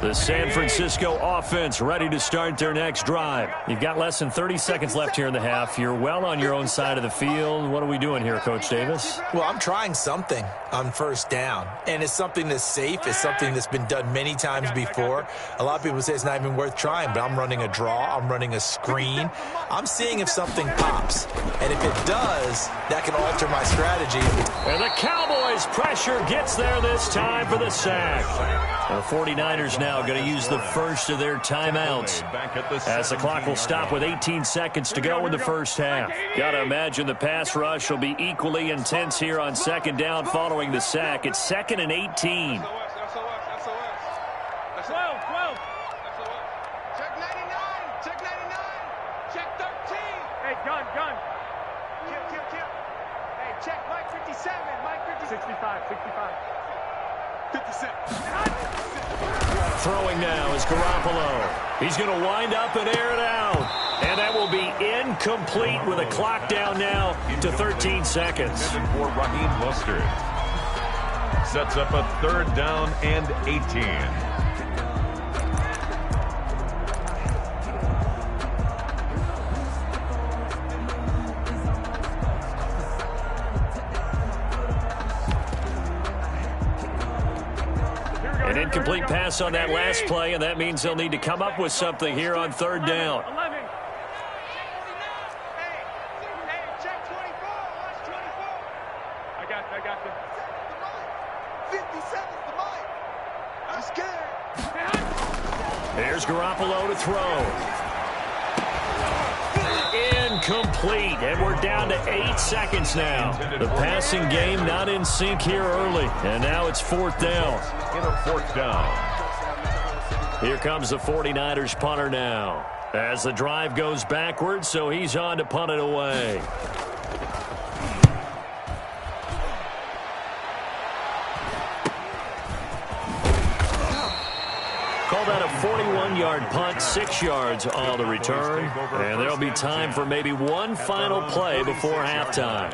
The San Francisco offense ready to start their next drive. You've got less than 30 seconds left here in the half. You're well on your own side of the field. What are we doing here, Coach Davis? Well, I'm trying something on first down, and it's something that's safe. It's something that's been done many times before. A lot of people say it's not even worth trying, but I'm running a draw. I'm running a screen. I'm seeing if something pops, and if it does, that can alter my strategy. And the Cowboys' pressure gets there this time for the sack. The 49ers now going to use the first of their timeouts as the clock will stop with 18 seconds to go in the first half. Got to imagine the pass rush will be equally intense here on second down following the sack. It's 2nd and 18. 12. Check 99. Check 99. Check 13. Hey, gun. Kill. Hey, check Mike 57. Mike 57. 65. 57. Throwing now is Garoppolo. He's going to wind up and air it out. And that will be incomplete with a clock down now to 13 seconds. For Raheem Mostert. Sets up a 3rd down and 18. An incomplete pass on that last play, and that means they'll need to come up with something here on 3rd down. 11. Hey, check 24. Watch 24. I got you. 57's the mic. I'm scared. There's Garoppolo to throw. Incomplete, and we're down to 8 seconds now. The passing game not in sync here early, and now it's 4th down. In a 4th down. Here comes the 49ers punter now. As the drive goes backwards, so he's on to punt it away. Call that a 41-yard punt, 6 yards on the return. And there'll be time for maybe one final play before halftime.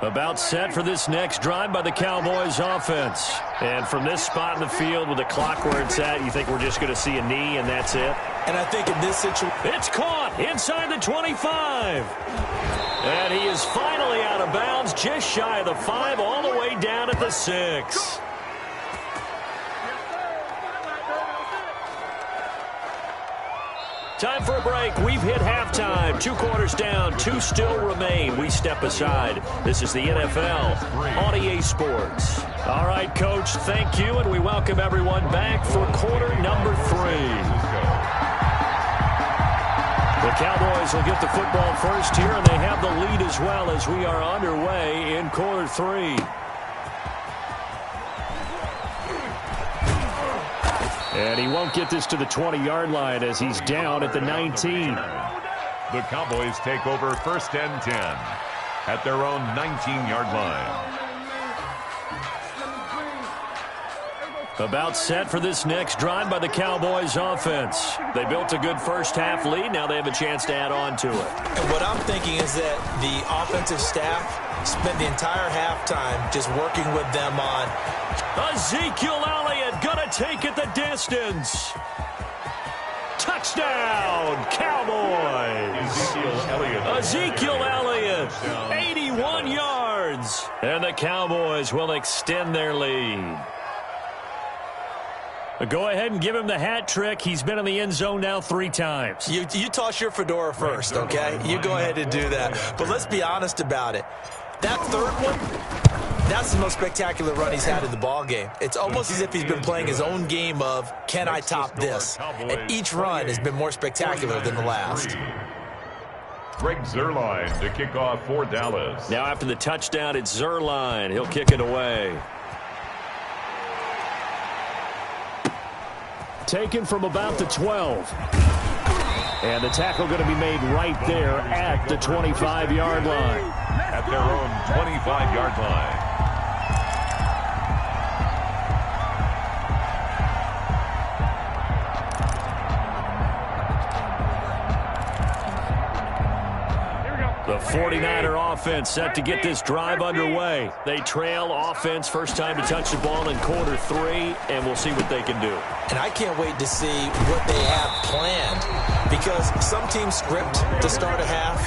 About set for this next drive by the Cowboys offense. And from this spot in the field with the clock where it's at, you think we're just going to see a knee and that's it? And I think in this situation, it's caught inside the 25. And he is finally out of bounds, just shy of the 5, all the way down at the 6. Time for a break. We've hit halftime. 2 quarters down. 2 still remain. We step aside. This is the NFL on EA Sports. All right, Coach, thank you, and we welcome everyone back for quarter number 3. The Cowboys will get the football first here, and they have the lead as well as we are underway in quarter 3. And he won't get this to the 20-yard line as he's down at the 19. The Cowboys take over 1st and 10 at their own 19-yard line. About set for this next drive by the Cowboys offense. They built a good first half lead. Now they have a chance to add on to it. and what I'm thinking is that the offensive staff spent the entire halftime just working with them on Ezekiel Elliott gonna take it the distance. Touchdown, Cowboys. Ezekiel Elliott, 81 yards. And the Cowboys will extend their lead. Go ahead and give him the hat trick. He's been in the end zone now 3 times. You toss your fedora first, okay? You go ahead and do that. But let's be honest about it. That 3rd one, that's the most spectacular run he's had in the ball game. It's almost as if he's been playing his own game of, can I top this? And each run has been more spectacular than the last. Greg Zuerlein to kick off for Dallas. Now after the touchdown, it's Zuerlein. He'll kick it away. Taken from about the 12. And the tackle going to be made right there at the 25-yard line. At their own 25-yard line. The 49er offense set to get this drive underway. They trail offense first time to touch the ball in quarter 3, and we'll see what they can do. And I can't wait to see what they have planned, because some teams script to start a half.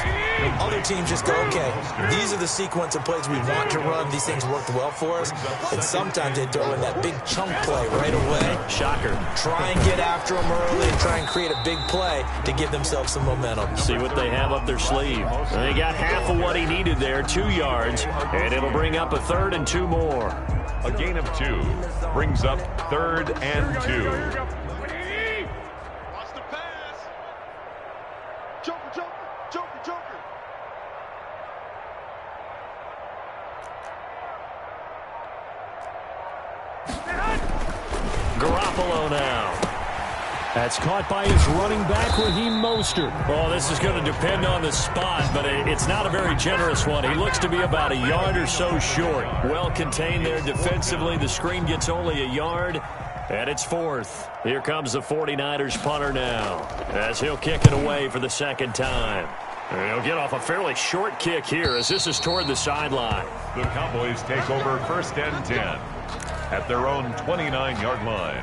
Other teams just go, okay, these are the sequence of plays we want to run. These things worked well for us. And sometimes they throw in that big chunk play right away. Shocker. Try and get after them early and try and create a big play to give themselves some momentum. See what they have up their sleeve. They got half of what he needed there, 2 yards, and it'll bring up a 3rd and 2 more. A gain of 2 brings up 3rd and 2. Watch the pass. Joker, Joker, Joker, Joker. Garoppolo now. That's caught by his running back, Raheem Mostert. Well, this is going to depend on the spot, but it's not a very generous one. He looks to be about a yard or so short. Well contained there defensively. The screen gets only a yard, and it's 4th. Here comes the 49ers punter now, as he'll kick it away for the 2nd time. And he'll get off a fairly short kick here, as this is toward the sideline. The Cowboys take over 1st and 10 at their own 29-yard line.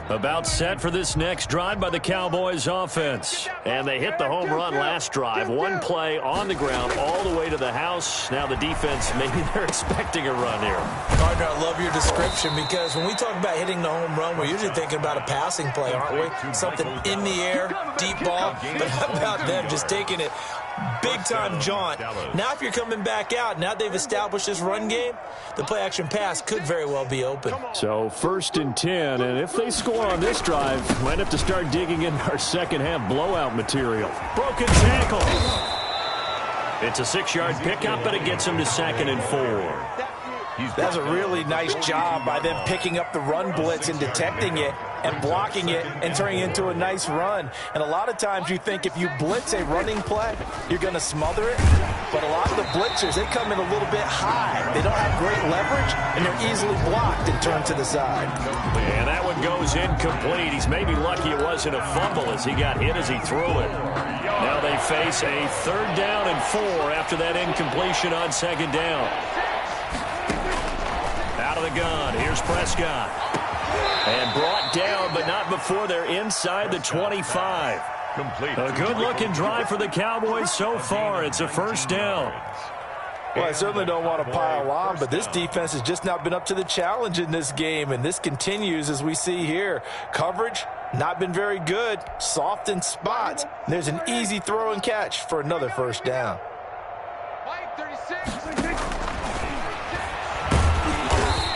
About set for this next drive by the Cowboys offense. And they hit the home run last drive. One play on the ground all the way to the house. Now the defense, maybe they're expecting a run here. Gardner, I love your description, because when we talk about hitting the home run, we're usually thinking about a passing play, aren't we? Something in the air, deep ball. But how about them just taking it big-time jaunt? Now if you're coming back out, now they've established this run game, the play-action pass could very well be open. So 1st and 10, and if they score on this drive, might have to start digging in our second-half blowout material. Broken tackle. It's a 6-yard pickup, but it gets him to 2nd and 4. That's a really nice job by them picking up the run blitz and detecting it and blocking it and turning it into a nice run. And a lot of times you think if you blitz a running play, you're going to smother it. But a lot of the blitzers, they come in a little bit high. They don't have great leverage, and they're easily blocked and turned to the side. And that one goes incomplete. He's maybe lucky it wasn't a fumble as he got hit as he threw it. Now they face a 3rd down and 4 after that incompletion on 2nd down. Out of the gun, here's Prescott. And brought down, but not before they're inside the 25. Complete. A good-looking drive for the Cowboys so far. It's a 1st down. Well, I certainly don't want to pile on, but this defense has just not been up to the challenge in this game, and this continues as we see here. Coverage, not been very good. Soft in spots. There's an easy throw and catch for another 1st down.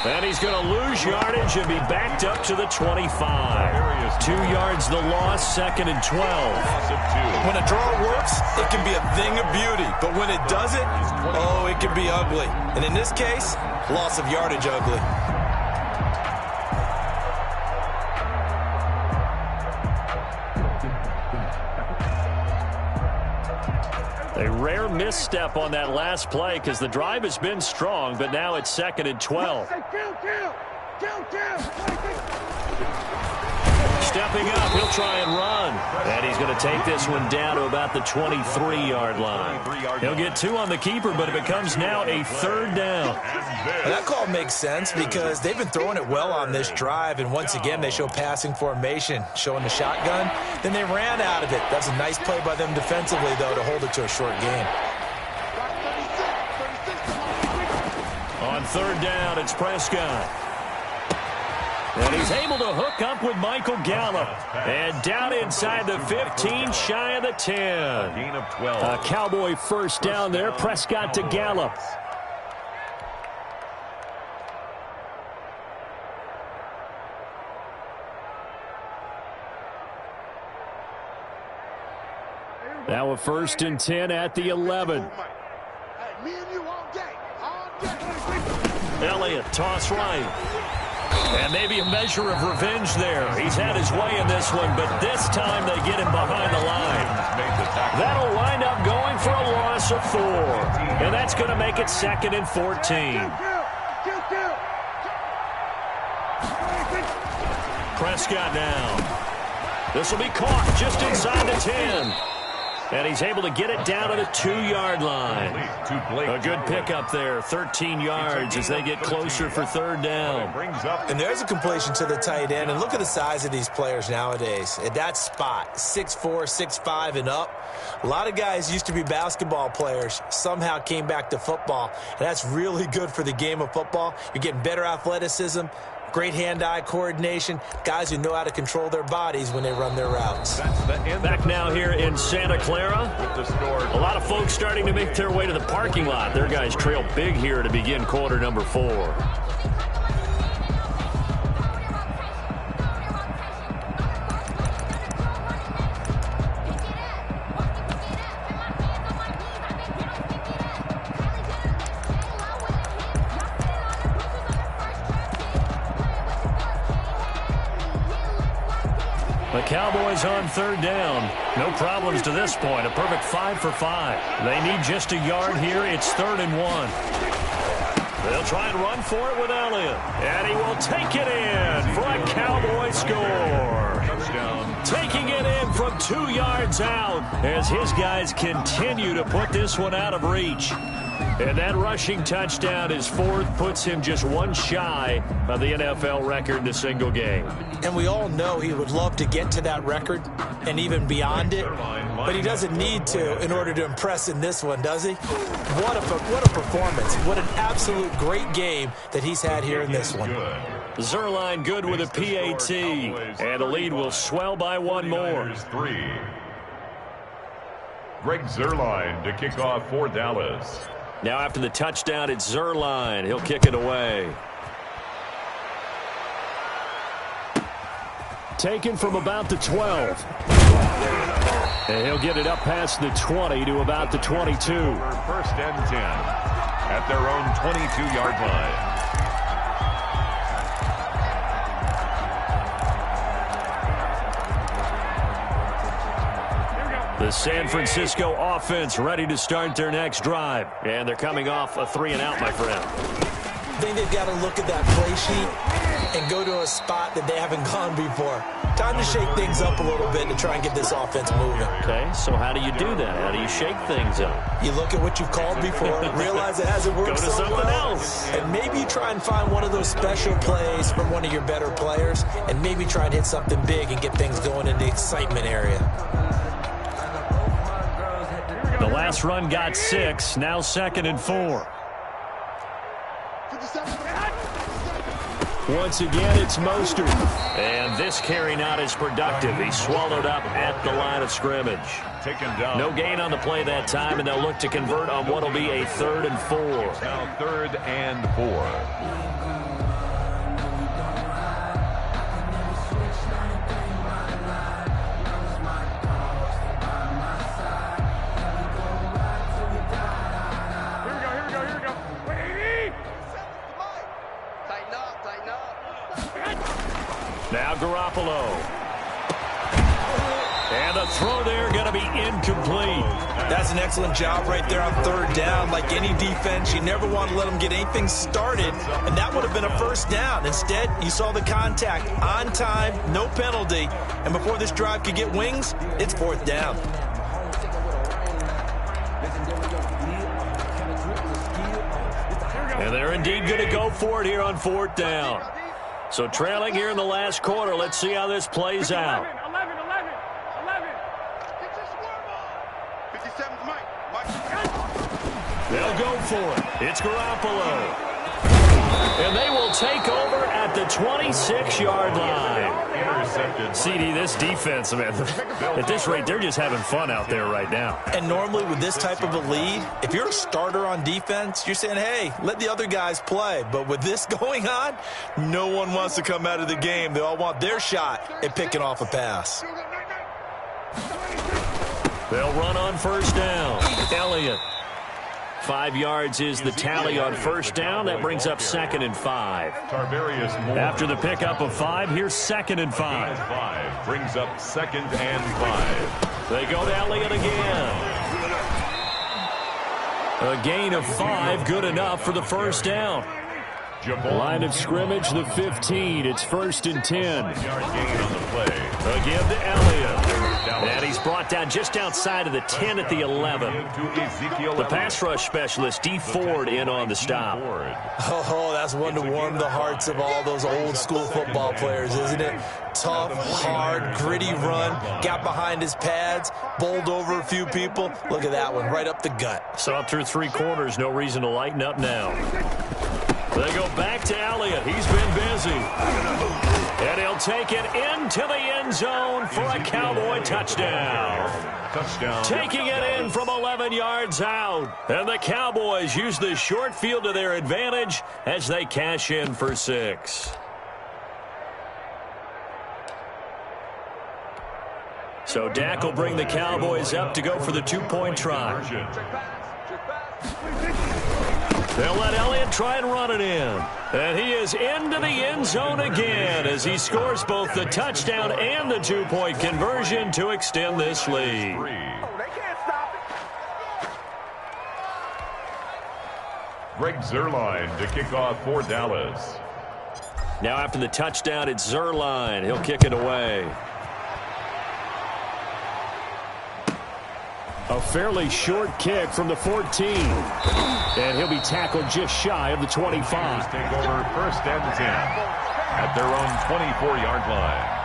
And he's going to lose yardage and be backed up to the 25. 2 yards the loss, 2nd and 12. When a draw works, it can be a thing of beauty. But when it doesn't, oh, it can be ugly. And in this case, loss of yardage ugly. A rare misstep on that last play because the drive has been strong, but now it's 2nd and 12. Stepping up, he'll try and run. And he's going to take this one down to about the 23-yard line. He'll get 2 on the keeper, but it becomes now a 3rd down. And that call makes sense because they've been throwing it well on this drive, and once again they show passing formation, showing the shotgun. Then they ran out of it. That's a nice play by them defensively, though, to hold it to a short gain. On 3rd down, it's Prescott. And he's able to hook up with Michael Gallup. And down inside the 15, shy of the 10. Gain of 12. A Cowboy 1st down there. Prescott to Gallup. Now a 1st and 10 at the 11. Elliott, toss right. And maybe a measure of revenge there. He's had his way in this one, but this time they get him behind the line. That'll wind up going for a loss of 4. And that's going to make it 2nd and 14. Prescott now. This will be caught just inside the 10. And he's able to get it down to the 2-yard line. A good pickup there, 13 yards as they get closer for third down. And there's a completion to the tight end. And look at the size of these players nowadays. At that spot, 6'4", 6'5", and up. A lot of guys used to be basketball players, somehow came back to football. And that's really good for the game of football. You're getting better athleticism, great hand-eye coordination, guys who know how to control their bodies when they run their routes. Back now here in Santa Clara. A lot of folks starting to make their way to the parking lot. Their guys trail big here to begin quarter number 4. The Cowboys on third down. No problems to this point. A perfect 5 for 5. They need just a yard here. It's 3rd and 1. They'll try and run for it with Elliott. And he will take it in for a Cowboy score. Touchdown. Taking it in from 2 yards out as his guys continue to put this one out of reach. And that rushing touchdown is 4th, puts him just one shy of the NFL record in a single game. And we all know he would love to get to that record and even beyond it, but he doesn't need to in order to impress in this one, does he? What a performance. What an absolute great game that he's had here in this one. Zuerlein good with a PAT, and the lead will swell by one more. Greg Zuerlein to kick off for Dallas. Now after the touchdown, it's Zuerlein. He'll kick it away. Taken from about the 12. And he'll get it up past the 20 to about the 22. 1st and 10 at their own 22-yard line. The San Francisco offense ready to start their next drive. And they're coming off a 3-and-out, my friend. I think they've got to look at that play sheet and go to a spot that they haven't gone before. Time to shake things up a little bit to try and get this offense moving. Okay, so how do you do that? How do you shake things up? You look at what you've called before, realize it hasn't worked so well. Go to something else. And maybe you try and find one of those special plays from one of your better players, and maybe try and hit something big and get things going in the excitement area. The last run got 6, now 2nd and 4. Once again, it's Mostert. And this carry not as productive. He's swallowed up at the line of scrimmage. Taken down. No gain on the play that time, and they'll look to convert on what will be a 3rd and 4. Now 3rd and 4. Now Garoppolo. And the throw there going to be incomplete. That's an excellent job right there on 3rd down. Like any defense, you never want to let them get anything started, and that would have been a 1st down. Instead, you saw the contact on time, no penalty, and before this drive could get wings, it's 4th down. And they're indeed going to go for it here on 4th down. So trailing here in the last quarter. Let's see how this plays out. 11. 57's Mike. They'll go for it. It's Garoppolo. And they will take over at the 26-yard line. Intercepted. CD, this defense, man, at this rate, they're just having fun out there right now. And normally with this type of a lead, if you're a starter on defense, you're saying, hey, let the other guys play. But with this going on, no one wants to come out of the game. They all want their shot at picking off a pass. They'll run on 1st down. Elliott. 5 yards is the tally on 1st down. That brings up 2nd and 5. After the pickup of 5, here's 2nd and 5. Brings up 2nd and 5. They go to Elliott again. A gain of 5, good enough for the 1st down. Line of scrimmage, the 15. It's 1st and 10. A They'll give to Elliott. And he's brought down just outside of the 10 at the 11. The pass rush specialist, D. Ford, in on the stop. Oh, that's one to warm the hearts of all those old-school football players, isn't it? Tough, hard, gritty run, got behind his pads, bowled over a few people. Look at that one, right up the gut. So up through 3 quarters, no reason to lighten up now. They go back to Elliott. He's been busy. And he'll take it into the end zone for a Cowboy touchdown. Taking it in from 11 yards out. And the Cowboys use the short field to their advantage as they cash in for 6. So Dak will bring the Cowboys up to go for the 2-point try. They'll let Elliott try and run it in. And he is into the end zone again as he scores both the touchdown and the 2-point conversion to extend this lead. Greg Zuerlein to kick off for Dallas. Now after the touchdown, it's Zuerlein. He'll kick it away. A fairly short kick from the 14. And he'll be tackled just shy of the 25. Take over first and 10 at their own 24-yard line.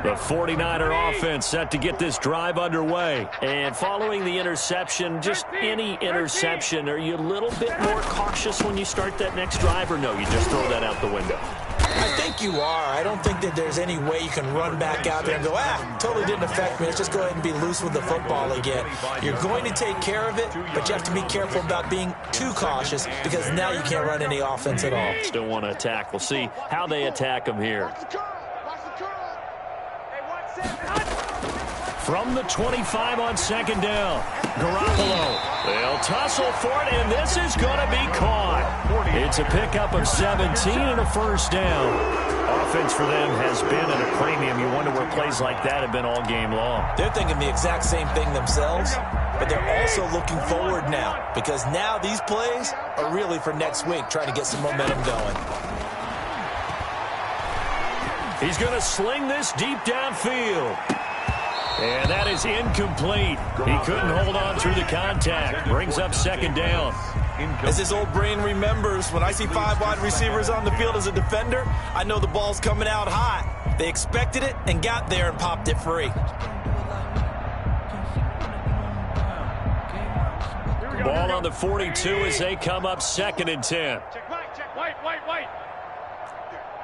The 49er offense set to get this drive underway. And following the interception, just any interception, are you a little bit more cautious when you start that next drive, or no, you just throw that out the window? I think you are. I don't think that there's any way you can run back out there and go, totally didn't affect me. Let's just go ahead and be loose with the football again. You're going to take care of it, but you have to be careful about being too cautious because now you can't run any offense at all. Still want to attack. We'll see how they attack them here. From the 25 on second down, Garoppolo. They'll tussle for it, and this is going to be caught. It's a pickup of 17 and a first down. Offense for them has been at a premium. You wonder where plays like that have been all game long. They're thinking the exact same thing themselves, but they're also looking forward now because now these plays are really for next week, trying to get some momentum going. He's going to sling this deep downfield. And that is incomplete. He couldn't hold on through the contact. Brings up second down. As his old brain remembers, when I see 5 wide receivers on the field as a defender, I know the ball's coming out hot. They expected it and got there and popped it free. Ball on the 42 as they come up second and 10. Check white.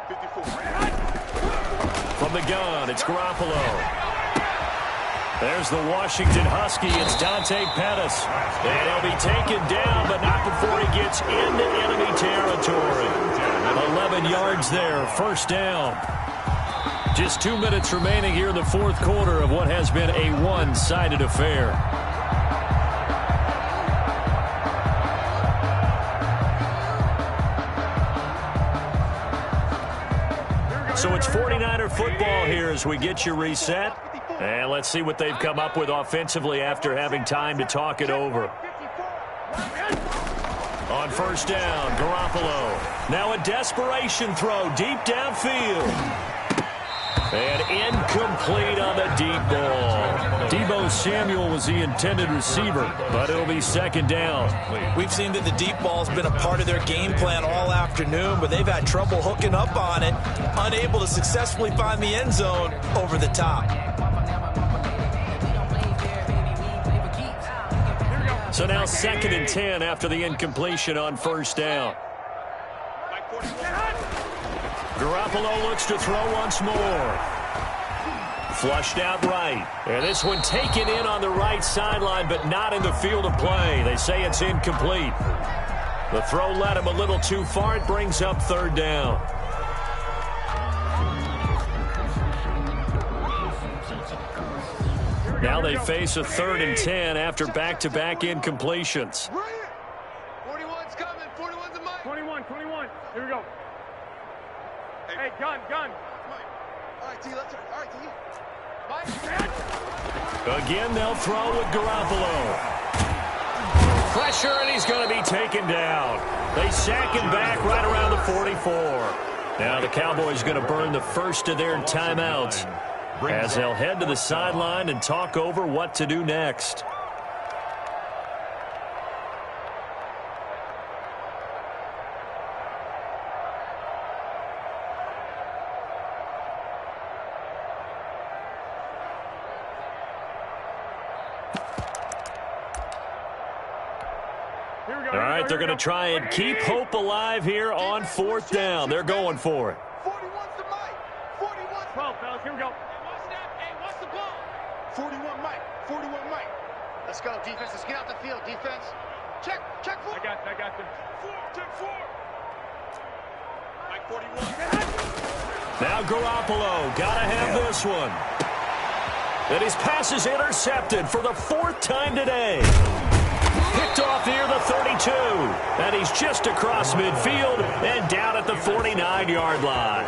54. From the gun, it's Garoppolo. There's the Washington Husky. It's Dante Pettis. And he'll be taken down, but not before he gets into enemy territory. 11 yards there, first down. Just 2 minutes remaining here in the fourth quarter of what has been a one-sided affair. So it's 49er football here as we get you reset. And let's see what they've come up with offensively after having time to talk it over. On first down, Garoppolo. Now a desperation throw deep downfield. And incomplete on the deep ball. Deebo Samuel was the intended receiver, but it'll be second down. We've seen that the deep ball's been a part of their game plan all afternoon, but they've had trouble hooking up on it, unable to successfully find the end zone over the top. So now second and 10 after the incompletion on first down. Garoppolo looks to throw once more. Flushed out right. And this one taken in on the right sideline, but not in the field of play. They say it's incomplete. The throw led him a little too far. It brings up third down. Now they face a 3rd and 10 after back-to-back incompletions. 41's coming. 41's a mic. 21. Here we go. Hey, gun. Mike. Again, they'll throw with Garoppolo. Pressure, and he's going to be taken down. They sack him back right around the 44. Now the Cowboys going to burn the first of their timeouts as they'll head to the sideline and talk over what to do next. All right, they're going to try and keep hope alive here on 4th down. They're going for it. 41's the Mike. 41. 12, fellas. Here we go. Hey, what's the ball? 41 Mike. 41 Mike. Let's go, defense. Let's get out the field, defense. Check. 4. I got them. 4. Check 4. Mike 41. Now Garoppolo. Got to have this one. And his pass is intercepted for the 4th time today. Picked off near the 32. And he's just across midfield and down at the 49-yard line.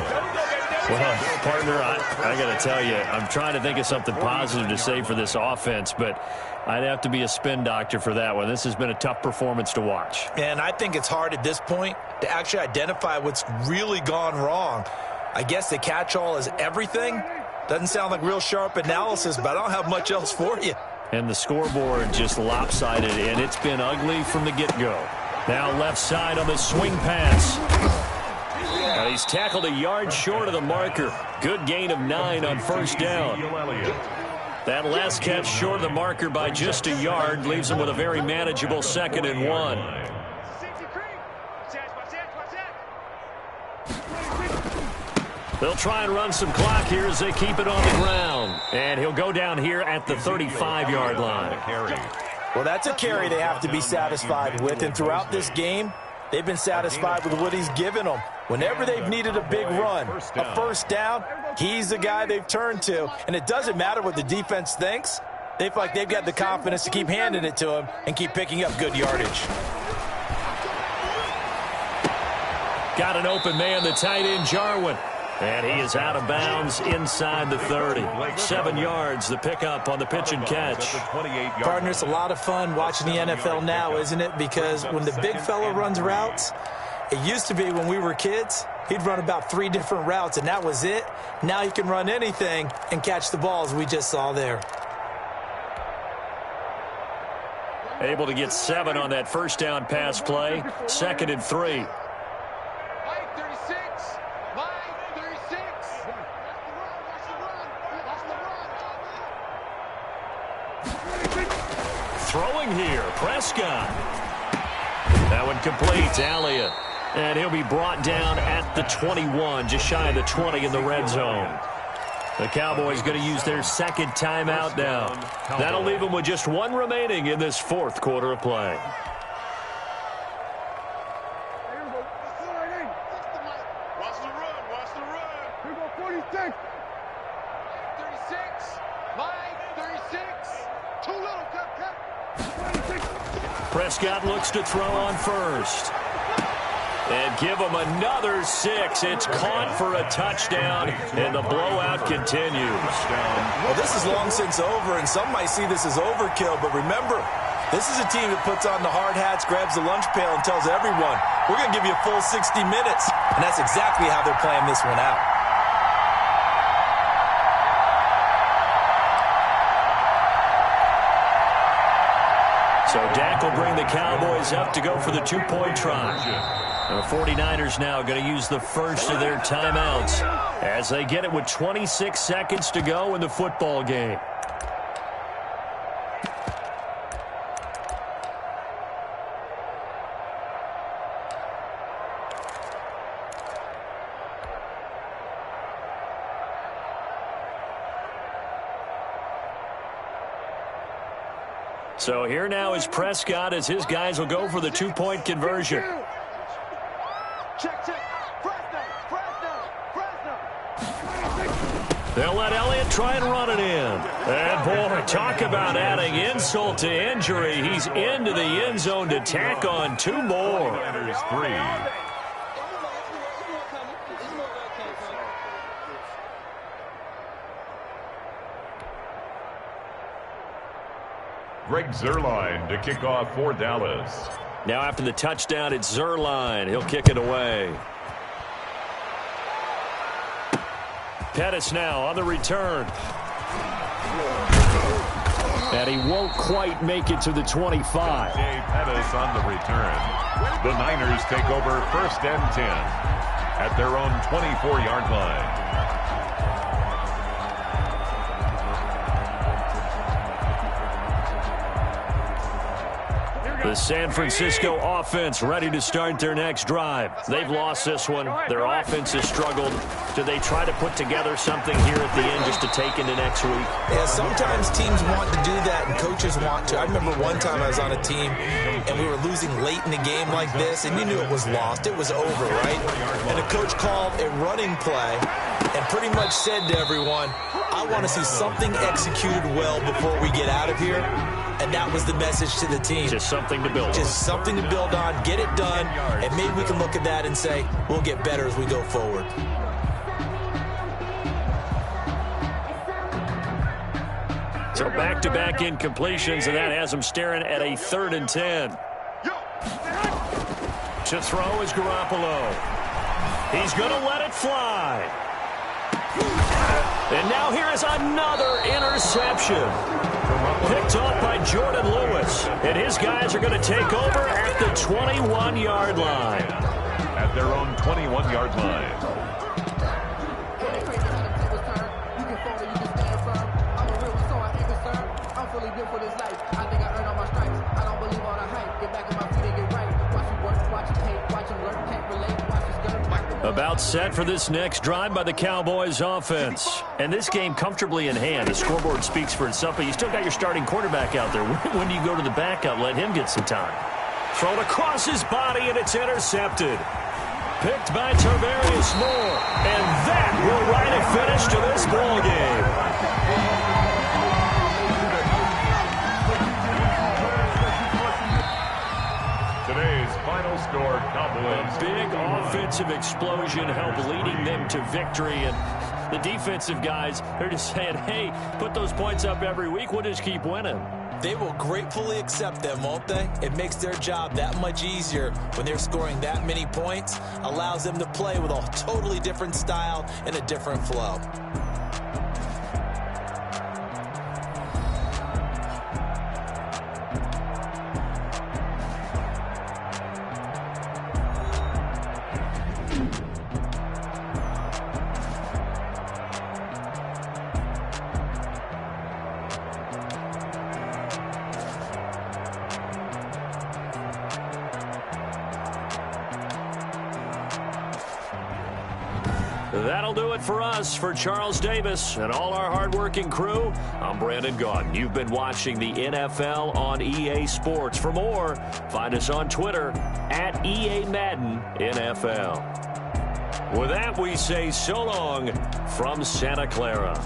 Well, partner, I got to tell you, I'm trying to think of something positive to say for this offense, but I'd have to be a spin doctor for that one. This has been a tough performance to watch. And I think it's hard at this point to actually identify what's really gone wrong. I guess the catch-all is everything. Doesn't sound like real sharp analysis, but I don't have much else for you. And the scoreboard just lopsided, and it's been ugly from the get-go. Now left side on the swing pass. And he's tackled a yard short of the marker. Good gain of 9 on 1st down. That last catch short of the marker by just a yard leaves him with a very manageable 2nd and 1. They'll try and run some clock here as they keep it on the ground. And he'll go down here at the 35-yard line. Well, that's a carry they have to be satisfied with. And throughout this game, they've been satisfied with what he's given them. Whenever they've needed a big run, a 1st down, he's the guy they've turned to. And it doesn't matter what the defense thinks. They feel like they've got the confidence to keep handing it to him and keep picking up good yardage. Got an open man, the tight end, Jarwin. And he is out of bounds inside the 30. 7 yards, the pickup on the pitch and catch. Partner, it's a lot of fun watching the NFL now, isn't it? Because when the big fella runs routes, it used to be when we were kids, he'd run about 3 different routes, and that was it. Now he can run anything and catch the balls we just saw there. Able to get 7 on that 1st down pass play. 2nd and 3. Throwing here, Prescott. That one complete, Elliott. And he'll be brought down at the 21, just shy of the 20 in the red zone. The Cowboys going to use their 2nd timeout now. That'll leave them with just 1 remaining in this 4th quarter of play. Watch the run. Here go 46. 36. Mike, 36. Too little, cut. Prescott looks to throw on 1st. And give him another 6. It's caught for a touchdown, and the blowout continues. Well, this is long since over, and some might see this as overkill. But remember, this is a team that puts on the hard hats, grabs the lunch pail, and tells everyone, we're going to give you a full 60 minutes. And that's exactly how they're playing this one out. So Dak will bring the Cowboys up to go for the 2-point try. The 49ers now going to use the first of their timeouts as they get it with 26 seconds to go in the football game. So here now is Prescott as his guys will go for the 2-point conversion. Check. They'll let Elliott try and run it in. And boy, talk about adding insult to injury. He's into the end zone to tack on 2 more. Greg Zuerlein to kick off for Dallas. Now after the touchdown, it's Zuerlein. He'll kick it away. Pettis now on the return. And he won't quite make it to the 25. Jay Pettis on the return. The Niners take over 1st and 10 at their own 24-yard line. The San Francisco offense ready to start their next drive. They've lost this one. Their offense has struggled. Do they try to put together something here at the end just to take into next week? Yeah, sometimes teams want to do that and coaches want to. I remember one time I was on a team and we were losing late in the game like this, and you knew it was lost. It was over, right? And the coach called a running play and pretty much said to everyone, I want to see something executed well before we get out of here. And that was the message to the team. Just something to build on. Just something to build on, get it done, and maybe we can look at that and say, we'll get better as we go forward. So back-to-back incompletions, and that has them staring at a 3rd and 10. To throw is Garoppolo. He's going to let it fly. And now here is another interception. Picked off by Jordan Lewis. And his guys are going to take over at the 21-yard line. At their own 21-yard line. About set for this next drive by the Cowboys offense. And this game comfortably in hand. The scoreboard speaks for itself, but you still got your starting quarterback out there. When do you go to the backup? Let him get some time. Thrown across his body, and it's intercepted. Picked by Tarvarius Moore. And that will write a finish to this ball game. Today's final score, Cowboys. A big offensive explosion helped leading them to victory. And the defensive guys, they're just saying, hey, put those points up every week. We'll just keep winning. They will gratefully accept them, won't they? It makes their job that much easier when they're scoring that many points. Allows them to play with a totally different style and a different flow. That'll do it for us. For Charles Davis and all our hardworking crew, I'm Brandon Gaudin. You've been watching the NFL on EA Sports. For more, find us on Twitter at EA Madden NFL. With that, we say so long from Santa Clara.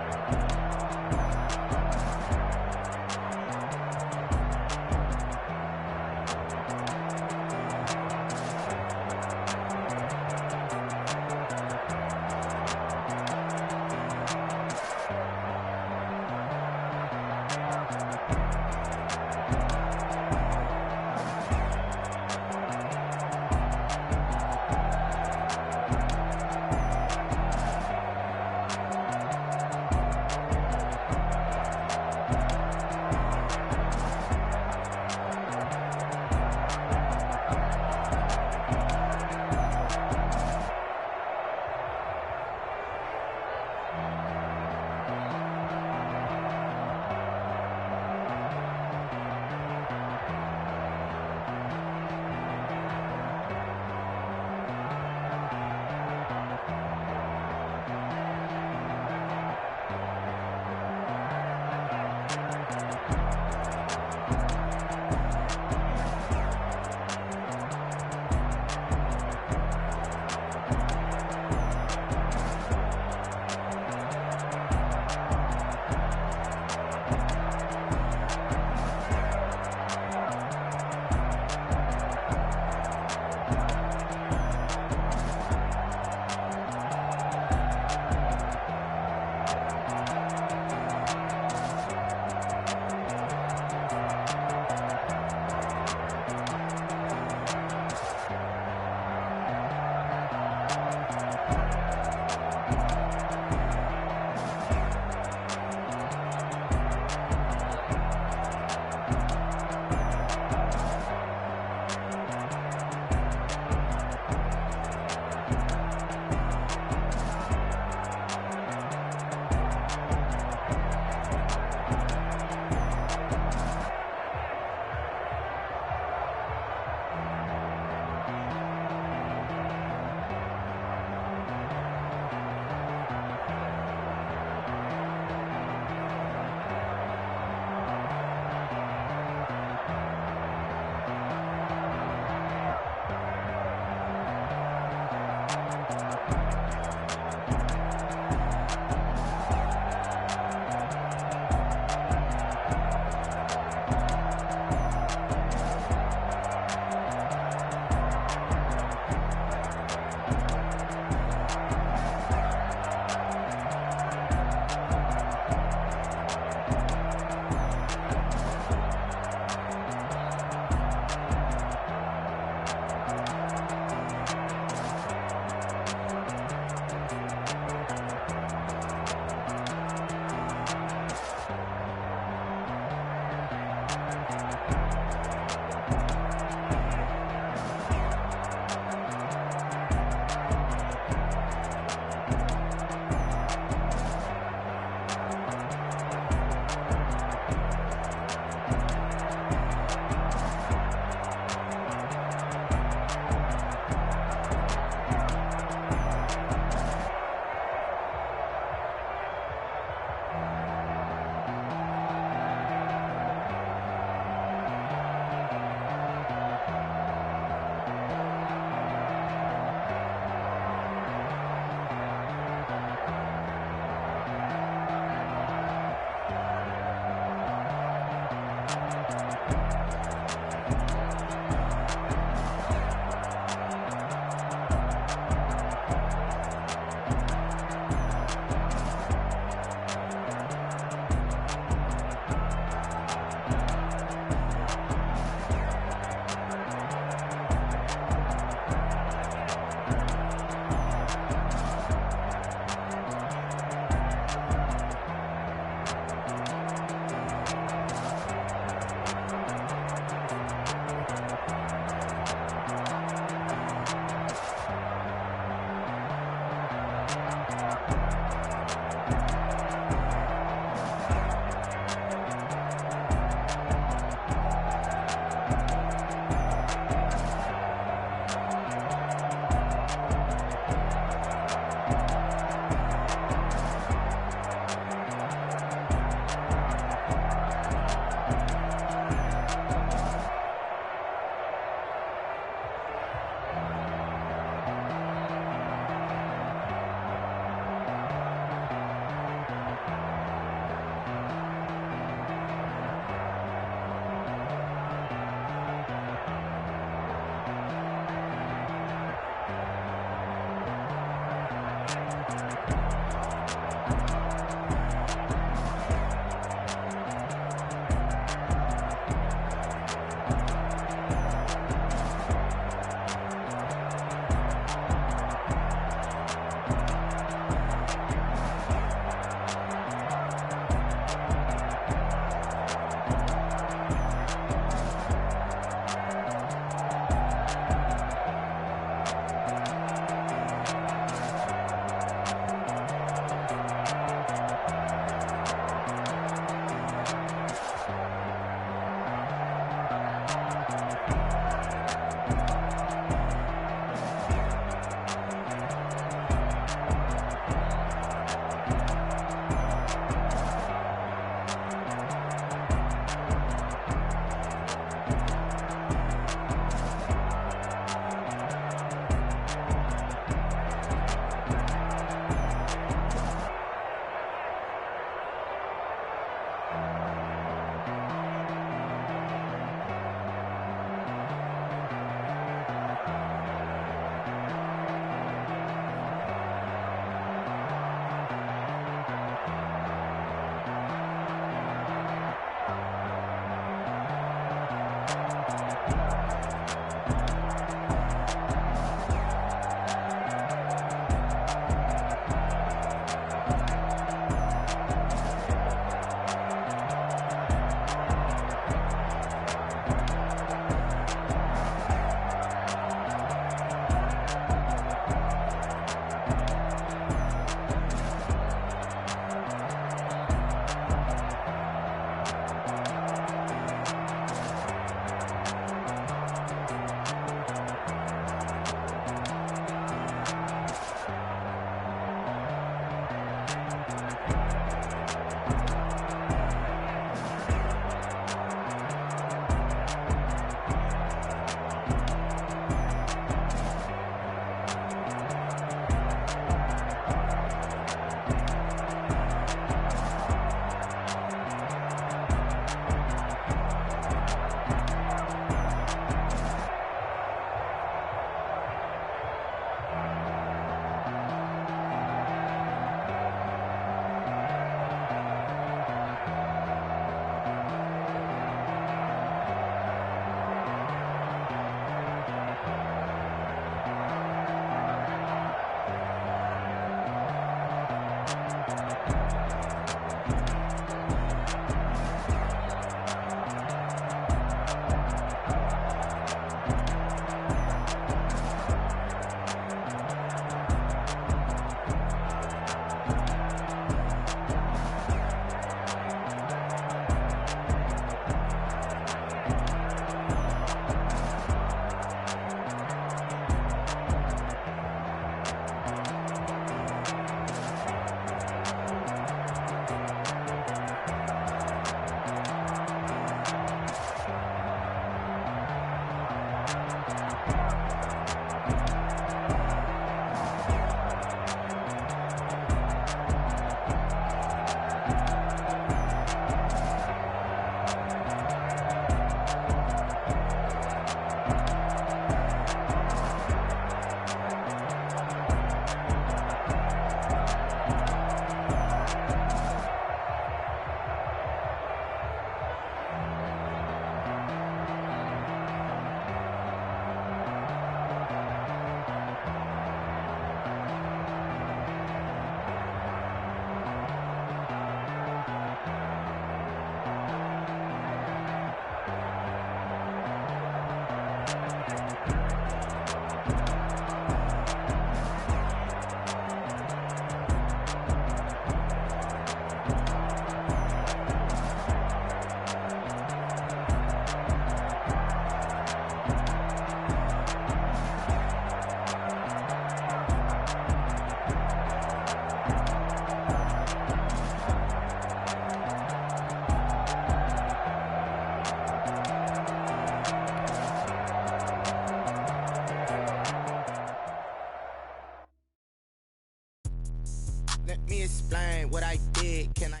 Let me explain what I did. Can I?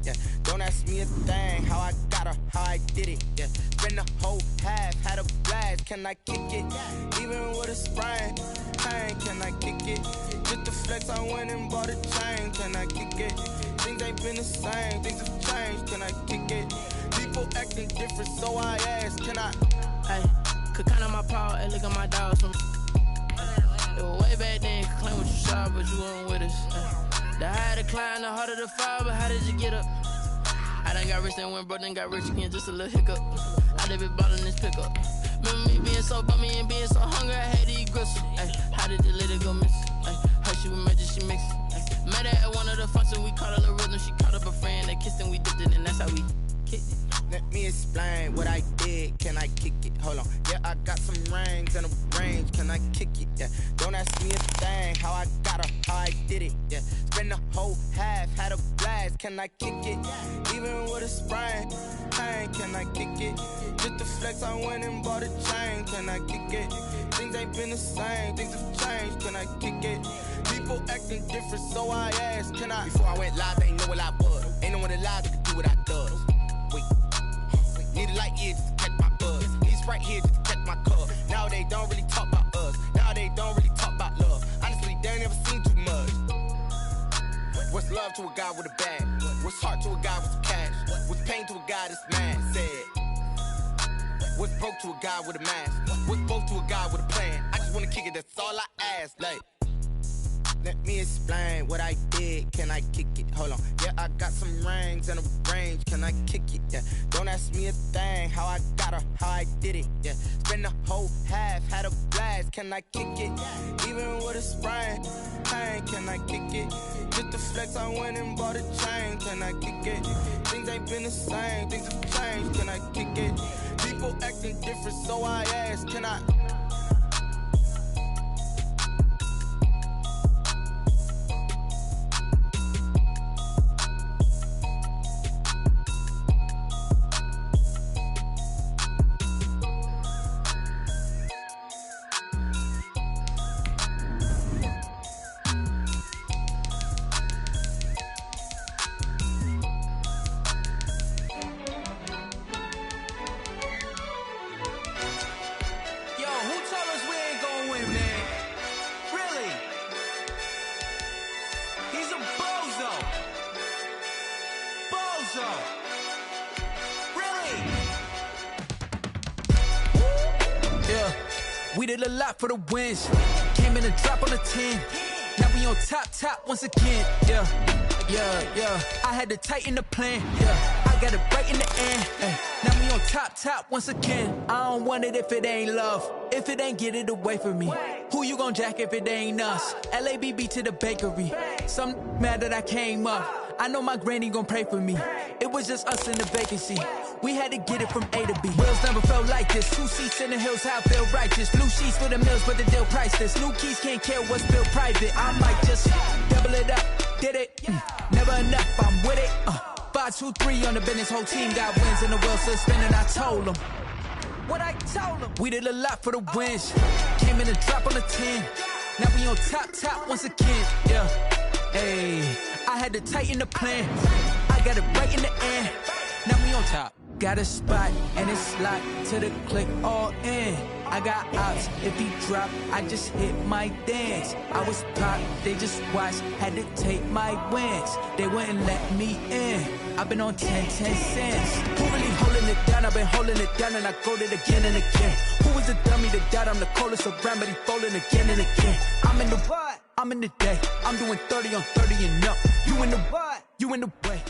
Yeah, don't ask me a thing, how I got her, how I did it. Yeah, spend the whole half, had a blast. Can I kick it? Even with a sprain, pain, can I kick it? Just the flex, I went and bought a chain. Can I kick it? Things ain't been the same, things have changed. Can I kick it? People acting different, so I ask, can I? Hey, could count on my power, hey, look at my dogs from. It was way back then, could claim what you saw, but you weren't with us. The higher the climb, the harder the fall, but how did you get up? I done got rich and went broke, then got rich again, just a little hiccup. I done been ballin' this pickup. Remember me being so bummy and being so hungry, I had to eat gristle. Ay, how did the lady go miss? Ay, her she was magic, she mixed. Met her at one of the functions, we caught a little rhythm, she caught up a friend, they kissed and we dipped it, and that's how we kicked it. Let me explain what I did. Can I kick it? Hold on. Yeah, I got some rings and a range. Can I kick it? Yeah. Don't ask me a thing. How I got her, how I did it. Yeah. Spend the whole half, had a blast. Can I kick it? Even with a sprain, pain. Can I kick it? Just the flex, I went and bought a chain. Can I kick it? Things ain't been the same. Things have changed. Can I kick it? People acting different, so I asked, can I? Before I went live, they ain't know what I was. Ain't no one alive that could do what I does. Wait. Need a light here just to catch my buzz. He's right here just to catch my cup. Now they don't really talk about us. Now they don't really talk about love. Honestly, they ain't never seen too much. What's love to a guy with a bag? What's heart to a guy with some cash? What's pain to a guy that's mad? Said. What's broke to a guy with a mask? What's both to a guy with a plan? I just wanna kick it, that's all I ask. Like, let me explain what I did. Can I kick it? Hold on. Yeah, I got some rings and a range. Can I kick it? Yeah. Don't ask me a thing. How I got her, how I did it. Yeah. Spend the whole half, had a blast. Can I kick it? Even with a sprain, pain. Can I kick it? Just the flex, I went and bought a chain. Can I kick it? Things ain't been the same. Things have changed. Can I kick it? People acting different, so I ask, can I? We did a lot for the wins. Came in a drop on the 10. Now we on top once again. Yeah. I had to tighten the plan. Yeah. I got it right in the end. Now we on top once again. I don't want it if it ain't love. If it ain't, get it away from me. Who you gon' jack if it ain't us? LABB to the bakery. Some mad that I came up. I know my granny gon' pray for me. It was just us in the vacancy. We had to get it from A to B. Wheels never felt like this. 2 seats in the hills, how I feel righteous. Blue sheets for the mills, but the deal priceless. New keys can't care what's built private. I might just double it up. Did it? Never enough, I'm with it. 5, 2, 3 on the business. Whole team got wins and the wheels still spinning. I told them what I told them. We did a lot for the wins. Came in a drop on the 10. Now we on top once again. Yeah. Hey, I had to tighten the plan. I got it right in the end. Now we on top. Got a spot and it's locked to the click all in. I got ops, if he drop, I just hit my dance. I was pop, they just watched, had to take my wins. They wouldn't let me in. I've been on 10 cents. Who really holding it down? I've been holding it down and I go it again and again. Who was the dummy that doubt I'm the coldest around, but he folding again and again. I'm in the what? I'm in the day. I'm doing 30 on 30 and up. You in the what? You in the way.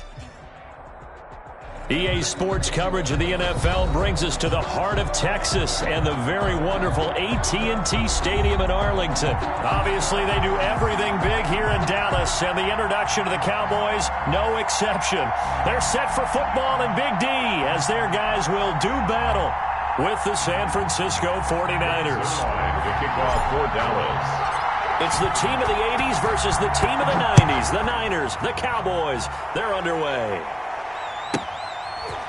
EA Sports coverage of the NFL brings us to the heart of Texas and the very wonderful AT&T Stadium in Arlington. Obviously, they do everything big here in Dallas, and the introduction to the Cowboys, no exception. They're set for football in Big D as their guys will do battle with the San Francisco 49ers. The kickoff for Dallas. It's the team of the 80s versus the team of the 90s. The Niners, the Cowboys, they're underway.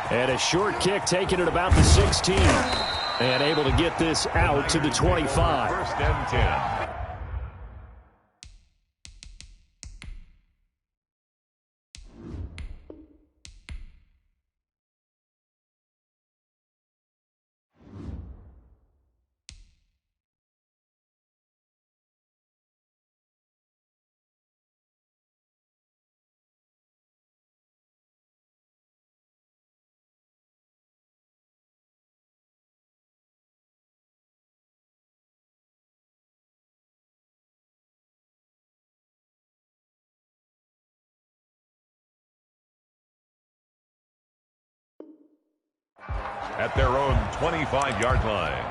And a short kick taken at about the 16. And able to get this out to the 25. First and 10. at their own 25-yard line.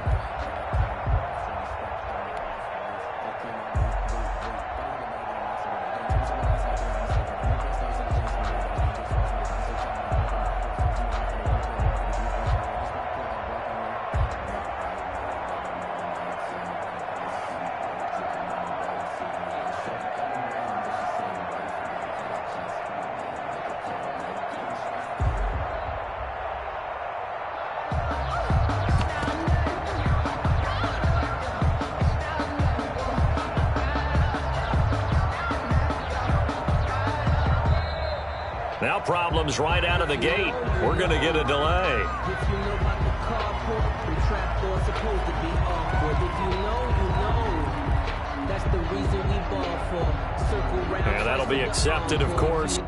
Now problems right out of the gate. We're going to get a delay. If you know about the carport, the trapdoor's supposed to be awkward. If you know, you know. That's the reason we ball for. Circle round. And that'll be accepted, of course.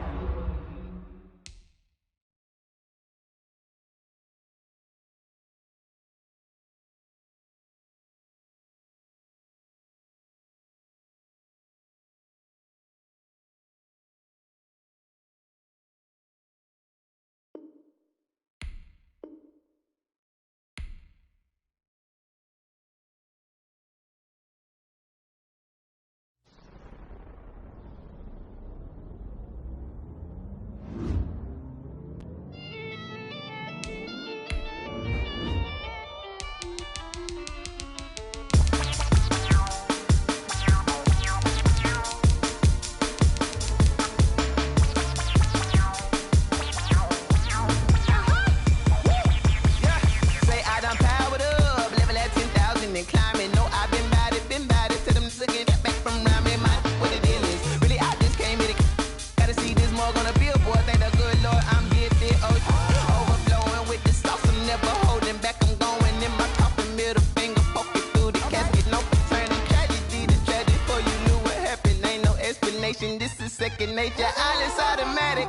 This is second nature. All is automatic.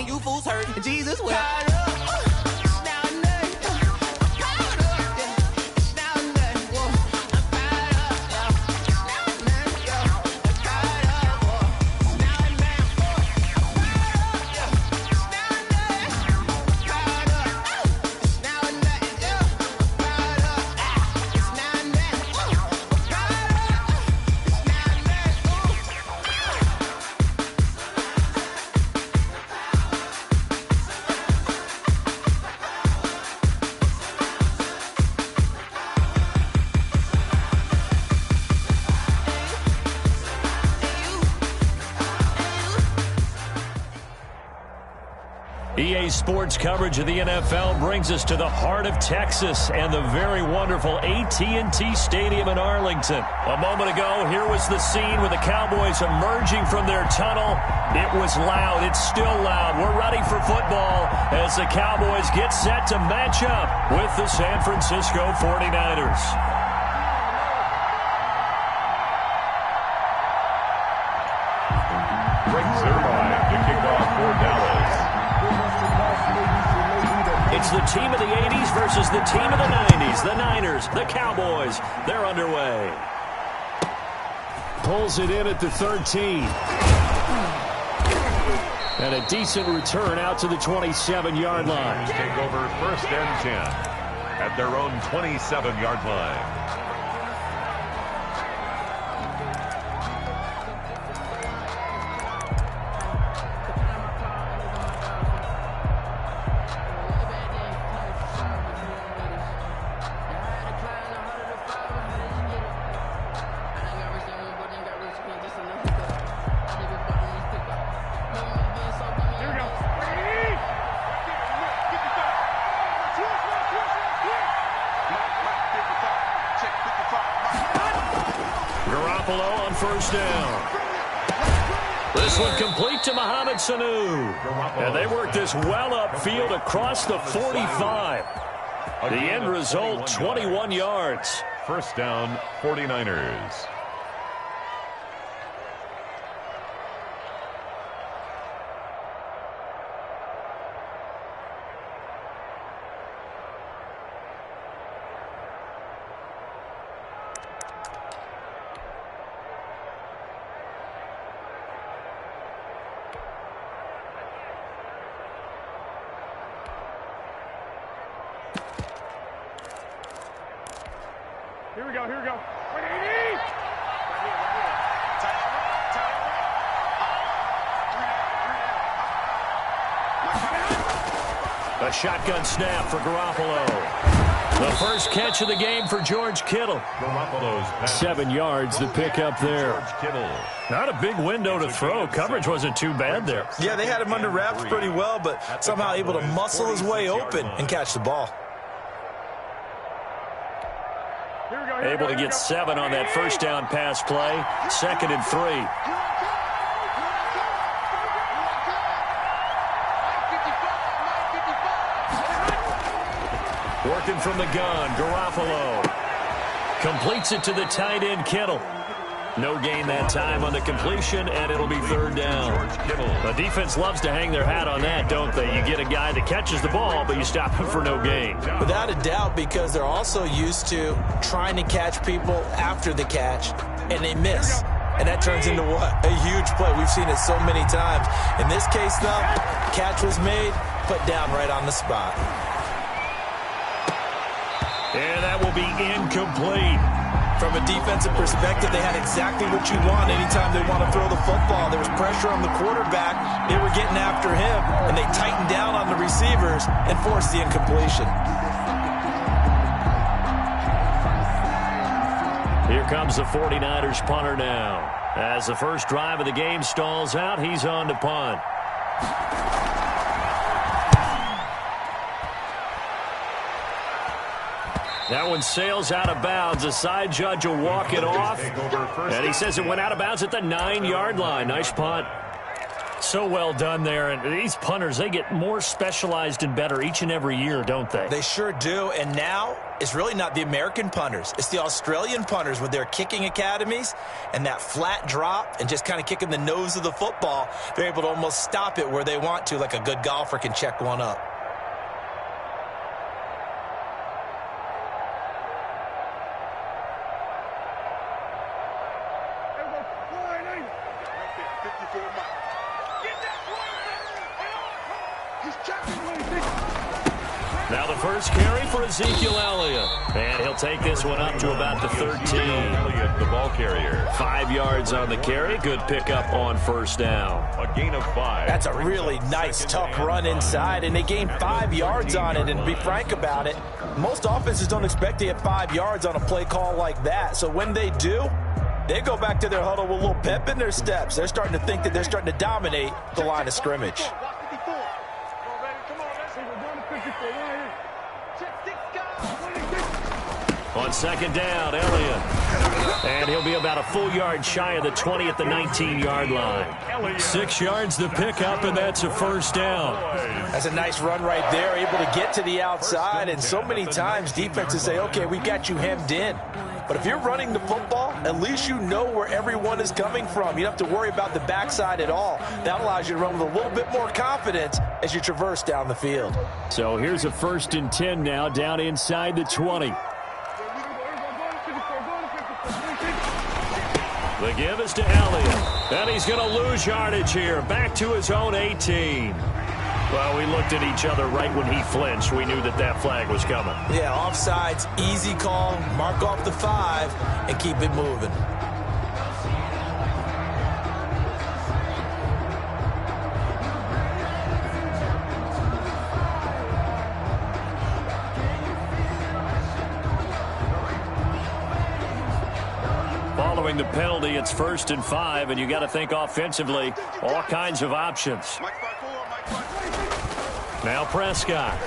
You fools hurt. Jesus will. EA Sports coverage of the NFL brings us to the heart of Texas and the very wonderful AT&T Stadium in Arlington. A moment ago, here was the scene with the Cowboys emerging from their tunnel. It was loud. It's still loud. We're ready for football as the Cowboys get set to match up with the San Francisco 49ers. Brings their line to kick off for Dallas. It's the team of the 80s versus the team of the 90s. The Niners, the Cowboys, they're underway. Pulls it in at the 13. And a decent return out to the 27-yard line. Take over first and 10 at their own 27-yard line. Garoppolo on first down. This one complete to Mohamed Sanu. And they work this well upfield across the 45. The end result, 21 yards. First down, 49ers. Here we go, here we go. A shotgun snap for Garoppolo. The first catch of the game for George Kittle. 7 yards, the pickup there. Not a big window to throw. Coverage wasn't too bad there. Yeah, they had him under wraps pretty well, but somehow able to muscle his way open and catch the ball. Able to get 7 on that first down pass play. 2nd and 3. Working from the gun, Garoppolo. Completes it to the tight end, Kittle. No gain that time on the completion, and it'll be 3rd down. The defense loves to hang their hat on that, don't they? You get a guy that catches the ball, but you stop him for no gain. Without a doubt, because they're also used to trying to catch people after the catch, and they miss. And that turns into what? A huge play. We've seen it so many times. In this case, though, catch was made, put down right on the spot. And that will be incomplete. From a defensive perspective, they had exactly what you want anytime they want to throw the football. There was pressure on the quarterback. They were getting after him, and they tightened down on the receivers and forced the incompletion. Here comes the 49ers punter now. As the first drive of the game stalls out, he's on to punt. That one sails out of bounds. The side judge will walk it off. And he says it went out of bounds at the 9-yard line. Nice punt. So well done there. And these punters, they get more specialized and better each and every year, don't they? They sure do. And now it's really not the American punters. It's the Australian punters with their kicking academies and that flat drop and just kind of kicking the nose of the football. They're able to almost stop it where they want to, like a good golfer can check one up. Now the first carry for Ezekiel Elliott. And he'll take this one up to about the 13. Elliott, the ball carrier. 5 yards on the carry. Good pickup on first down. A gain of 5. That's a really nice, tough run inside, and they gained 5 yards on it. And to be frank about it, most offenses don't expect to get 5 yards on a play call like that. So when they do, they go back to their huddle with a little pep in their steps. They're starting to think that they're starting to dominate the line of scrimmage. On second down, Elliott. And he'll be about a full yard shy of the 20 at the 19-yard line. 6 yards the pickup, and that's a first down. That's a nice run right there, able to get to the outside. And so many times defenses say, okay, we got you hemmed in. But if you're running the football, at least you know where everyone is coming from. You don't have to worry about the backside at all. That allows you to run with a little bit more confidence as you traverse down the field. So here's a 1st and 10 now, down inside the 20. The give is to Elliott. And he's going to lose yardage here. Back to his own 18. Well, we looked at each other right when he flinched. We knew that that flag was coming. Yeah, offsides, easy call. Mark off the 5 and keep it moving. Following the penalty, it's 1st and 5, and you got to think offensively, all kinds of options. Now Prescott.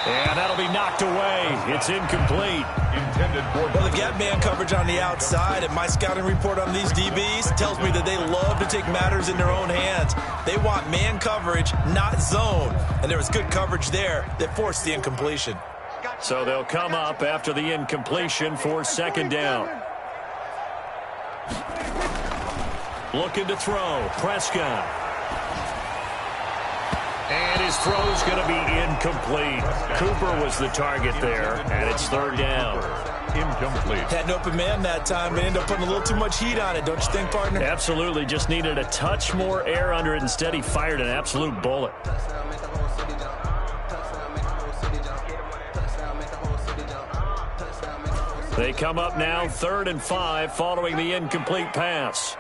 And that'll be knocked away. It's incomplete. Well, they get man coverage on the outside, and my scouting report on these DBs tells me that they love to take matters in their own hands. They want man coverage, not zone. And there was good coverage there that forced the incompletion. So they'll come up after the incompletion for second down. Looking to throw. Prescott. And his throw's going to be incomplete. Cooper was the target there, and it's third down. Incomplete. Had an open man that time, but ended up putting a little too much heat on it, don't you think, partner? Absolutely. Just needed a touch more air under it. Instead, he fired an absolute bullet. They come up now, 3rd and 5, following the incomplete pass.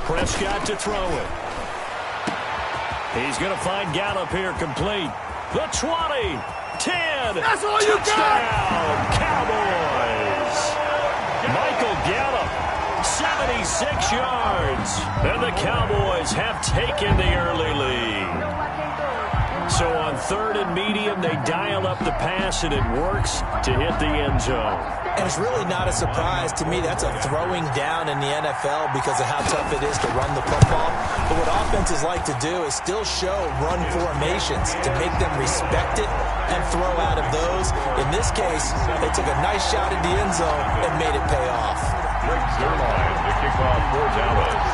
Prescott to throw it. He's going to find Gallup here complete. The 20, 10. That's all you got. Cowboys. Michael Gallup, 76 yards. And the Cowboys have taken the early lead. So on 3rd and medium, they dial up the pass, and it works to hit the end zone. And it's really not a surprise to me. That's a throwing down in the NFL because of how tough it is to run the football. But what offenses like to do is still show run formations to make them respect it and throw out of those. In this case, they took a nice shot at the end zone and made it pay off. Zerline to kick off for Dallas.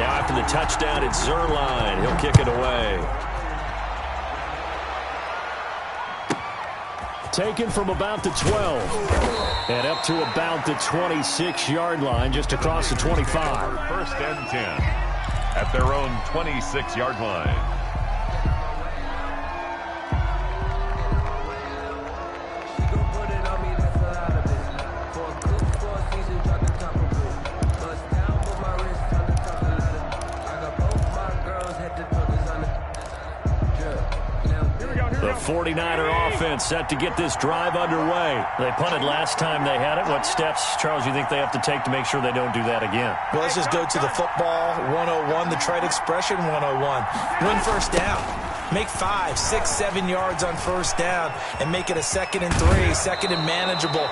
Now after the touchdown, it's Zerline. He'll kick it away. Taken from about the 12. And up to about the 26-yard line, just across the 25. 1st and 10 at their own 26-yard line. The 49er offense set to get this drive underway. They punted last time they had it. What steps, Charles, you think they have to take to make sure they don't do that again? Well, let's just go to the football 101, the trade expression 101. Win first down. Make 5, 6, 7 yards on first down and make it a 2nd and 3, 2nd and manageable.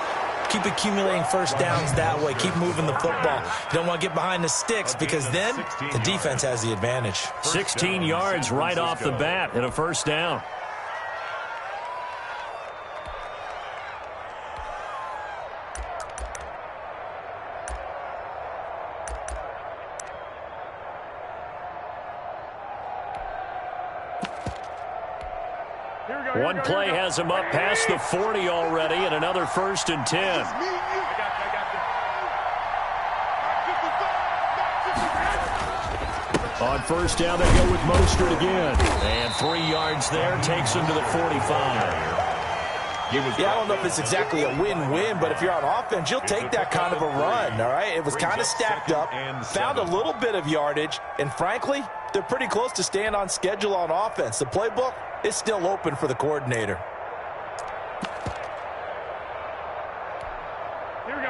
Keep accumulating first downs that way. Keep moving the football. You don't want to get behind the sticks because then the defense has the advantage. 16 yards right off the bat and a first down. One play has him up past the 40 already, and another 1st and 10. On first down, they go with Mostert again. And 3 yards there, takes him to the 45. Yeah, I don't know if it's exactly a win-win, but if you're on offense, you'll take that kind of a run, all right? It was kind of stacked up, found a little bit of yardage, and frankly, they're pretty close to staying on schedule on offense. The playbook is still open for the coordinator.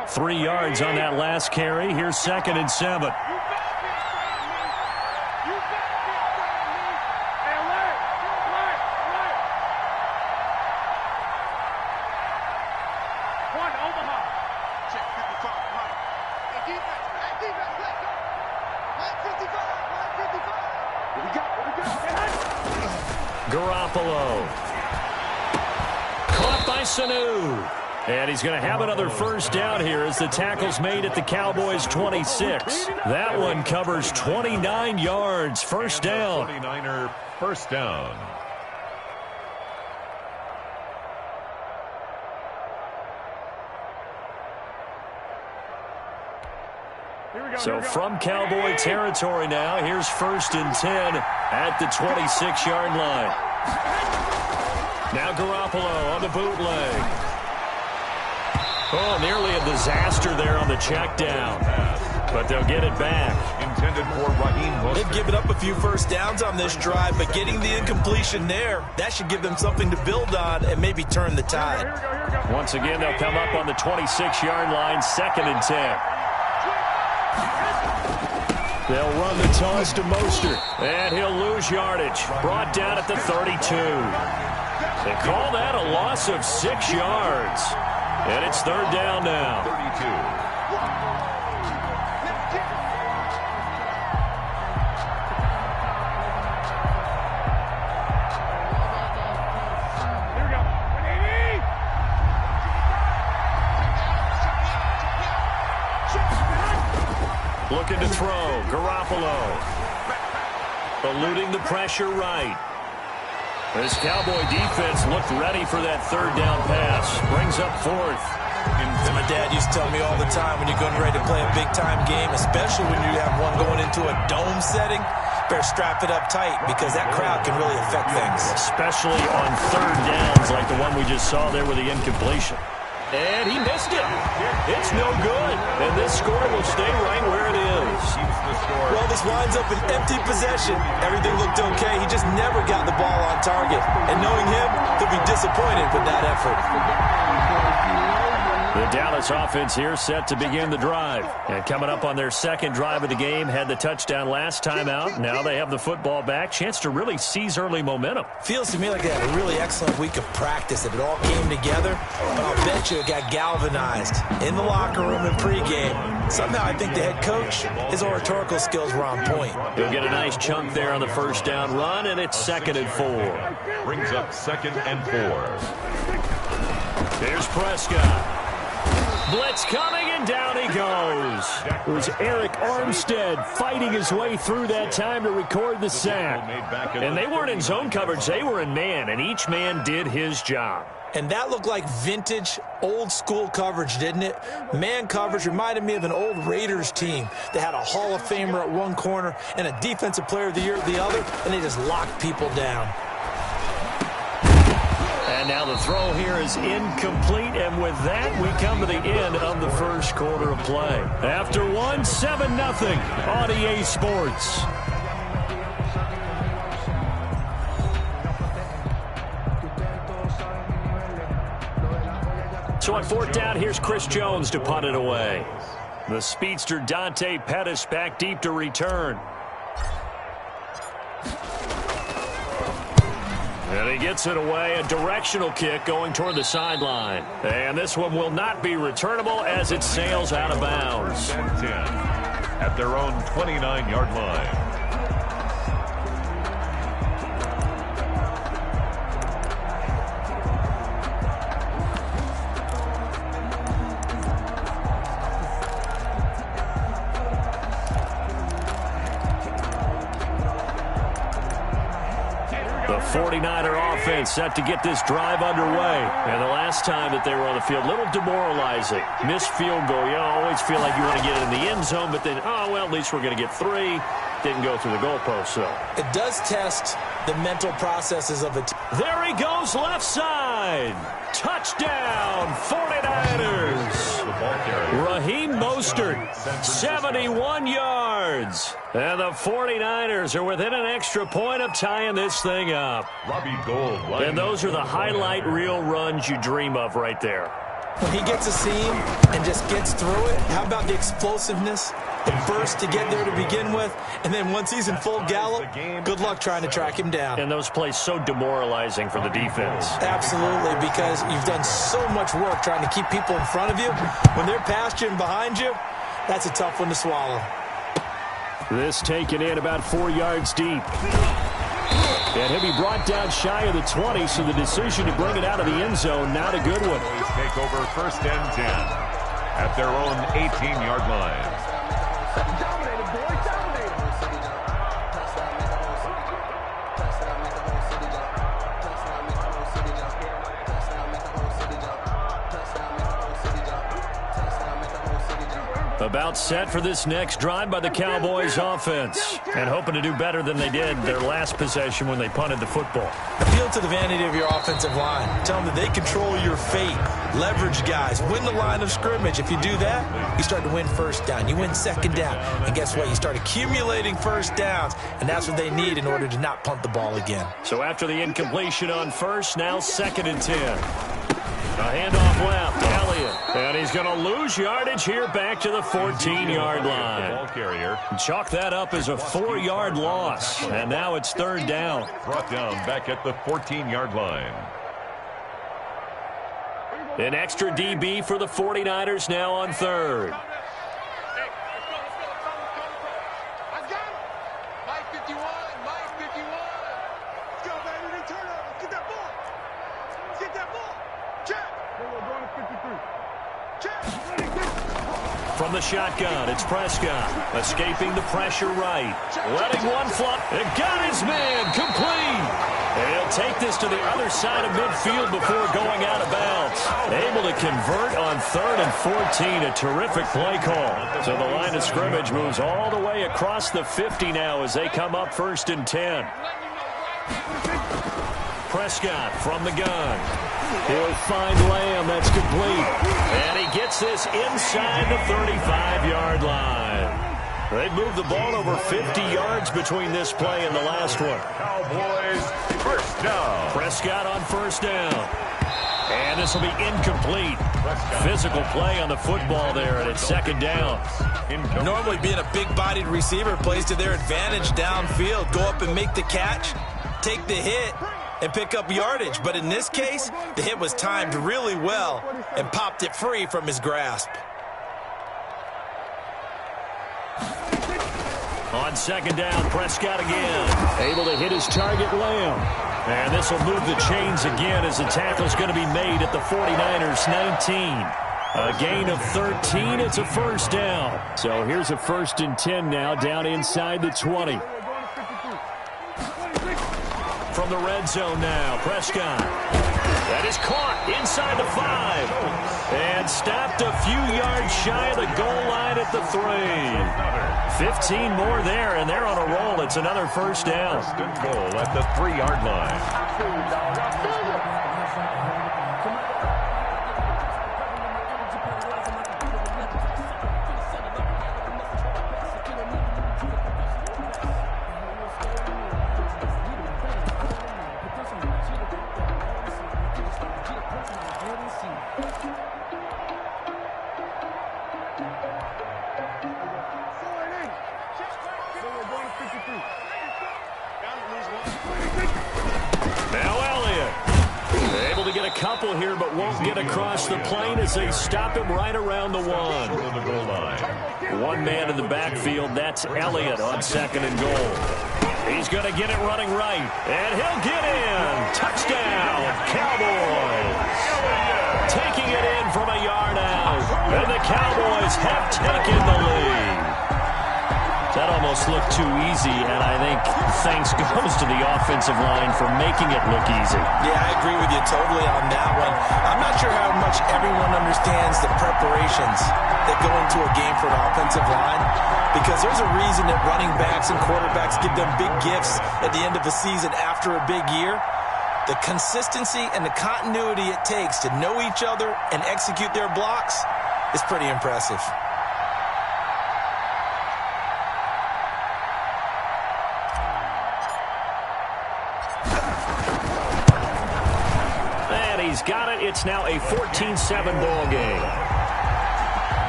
3 yards on that last carry. Here's 2nd and 7. Garoppolo. Caught by Sanu. And he's going to have another first down here as the tackle's made at the Cowboys' 26. That one covers 29 yards. First down. 49er first down. So from Cowboy territory now, here's 1st and 10 at the 26-yard line. Now Garoppolo on the bootleg. Oh, nearly a disaster there on the check down. But they'll get it back. Intended for Raheem Mostert. They've given up a few first downs on this drive, but getting the incompletion there, that should give them something to build on and maybe turn the tide. Once again, they'll come up on the 26-yard line, 2nd and 10. They'll run the toss to Mostert. And he'll lose yardage. Brought down at the 32. They call that a loss of 6 yards. And it's third down now. 32. Looking to throw. Garoppolo. Eluding the pressure right. This Cowboy defense looked ready for that third down pass. Brings up fourth. My dad used to tell me all the time, when you're going ready to play a big-time game, especially when you have one going into a dome setting, better strap it up tight because that crowd can really affect things. Especially on third downs like the one we just saw there with the incompletion. And he missed it. It's no good. And this score will stay right where it is. Well, this winds up an empty possession. Everything looked okay. He just never got the ball on target. And knowing him, he'll be disappointed with that effort. The Dallas offense here set to begin the drive. And coming up on their second drive of the game, had the touchdown last time out. Now they have the football back. Chance to really seize early momentum. Feels to me like they had a really excellent week of practice, that it all came together. But I'll bet you it got galvanized in the locker room and pregame. Somehow I think the head coach, his oratorical skills were on point. He'll get a nice chunk there on the first down run, and it's 2nd and 4. Brings up 2nd and 4. Here's Prescott. Blitz coming, and down he goes. It was Eric Armstead fighting his way through that time to record the sack. And they weren't in zone coverage. They were in man, and each man did his job. And that looked like vintage, old-school coverage, didn't it? Man coverage reminded me of an old Raiders team that had a Hall of Famer at one corner and a Defensive Player of the Year at the other, and they just locked people down. And now the throw here is incomplete, and with that, we come to the end of the first quarter of play. After one, 7-0 on EA Sports. So on fourth down, here's Chris Jones to punt it away. The speedster Dante Pettis back deep to return. And he gets it away, a directional kick going toward the sideline. And this one will not be returnable as it sails out of bounds. 10 at their own 29-yard line. The 49er offense set to get this drive underway. And the last time that they were on the field, a little demoralizing. Missed field goal. You always feel like you want to get it in the end zone, but then, oh, well, at least we're going to get 3. Didn't go through the goalpost, so. It does test the mental processes of a team. There he goes, left side. Touchdown, 49ers. Raheem Mostert, 71 yards. And the 49ers are within an extra point of tying this thing up. Robbie Gould. And those are the highlight reel runs you dream of right there. When he gets a seam and just gets through it, how about the explosiveness, the burst to get there to begin with, and then once he's in full gallop, good luck trying to track him down. And those plays so demoralizing for the defense. Absolutely, because you've done so much work trying to keep people in front of you. When they're past you and behind you, that's a tough one to swallow. This taken in about 4 yards deep. And he'll be brought down shy of the 20, so the decision to bring it out of the end zone, not a good one. Take over 1st and 10 at their own 18-yard line. About set for this next drive by the Cowboys offense. And hoping to do better than they did their last possession when they punted the football. Appeal to the vanity of your offensive line. Tell them that they control your fate. Leverage guys. Win the line of scrimmage. If you do that, you start to win first down. You win second down. And guess what? You start accumulating first downs. And that's what they need in order to not punt the ball again. So after the incompletion on first, now 2nd and 10. A handoff left. Elliott. And he's going to lose yardage here back to the 14-yard line. Ball carrier. Chalk that up as a 4-yard loss. And now it's third down. Brought down back at the 14-yard line. An extra DB for the 49ers now on third. From the shotgun, it's Prescott. Escaping the pressure right. Letting one flop. It got his man. Complete. And he'll take this to the other side of midfield before going out of bounds. Able to convert on 3rd and 14. A terrific play call. So the line of scrimmage moves all the way across the 50 now as they come up 1st and 10. Prescott from the gun. He'll find Lamb. That's complete. And he gets this inside the 35-yard line. They've moved the ball over 50 yards between this play and the last one. Cowboys, first down. Prescott on first down. And this will be incomplete. Physical play on the football there, and it's second down. Normally being a big-bodied receiver plays to their advantage downfield. Go up and make the catch, take the hit, and pick up yardage. But in this case, the hit was timed really well and popped it free from his grasp. On second down, Prescott again. Able to hit his target, Lamb. And this will move the chains again as the tackle's going to be made at the 49ers 19. A gain of 13. It's a first down. So here's a 1st and 10 now down inside the 20. From the red zone now, Prescott. That is caught inside the 5. And stopped a few yards shy of the goal line at the 3. 15 more there, and they're on a roll. It's another first down. Good goal at the 3-yard line. Couple here, but won't get across the plane as they stop him right around the 1. One man in the backfield, that's Elliott on 2nd and goal. He's going to get it running right, and he'll get in. Touchdown, Cowboys. Taking it in from a yard out, and the Cowboys have taken the lead. That almost looked too easy, and I think thanks goes to the offensive line for making it look easy. Yeah, I agree with you totally on that one. I'm not sure how much everyone understands the preparations that go into a game for an offensive line, because there's a reason that running backs and quarterbacks give them big gifts at the end of the season after a big year. The consistency and the continuity it takes to know each other and execute their blocks is pretty impressive. He's got it. It's now a 14-7 ball game.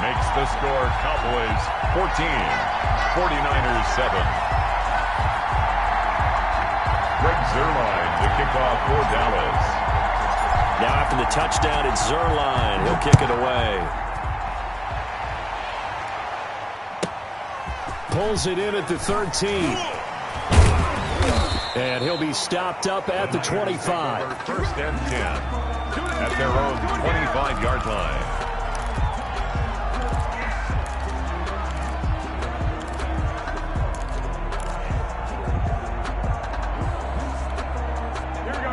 Makes the score Cowboys 14, 49ers 7. Greg Zuerlein to kick off for Dallas. Now after the touchdown, it's Zuerlein. He'll kick it away. Pulls it in at the 13. And he'll be stopped up at the 25. 1st and 10 at their own 25-yard line.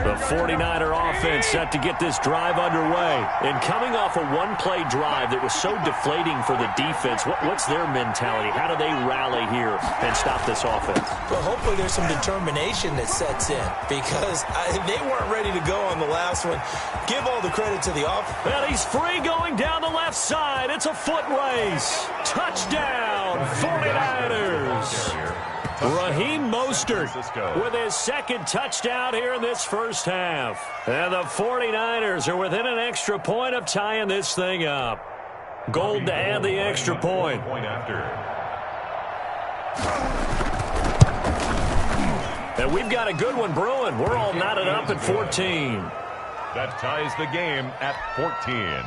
The 49er offense set to get this drive underway. And coming off a one-play drive that was so deflating for the defense, what's their mentality? How do they rally here and stop this offense? Well, hopefully there's some determination that sets in, because they weren't ready to go on the last one. Give all the credit to the offense. And he's free going down the left side. It's a foot race. Touchdown, 49ers. Raheem Mostert with his second touchdown here in this first half. And the 49ers are within an extra point of tying this thing up. Gold to add the extra point. And we've got a good one brewing. We're all knotted up at 14. That ties the game at 14.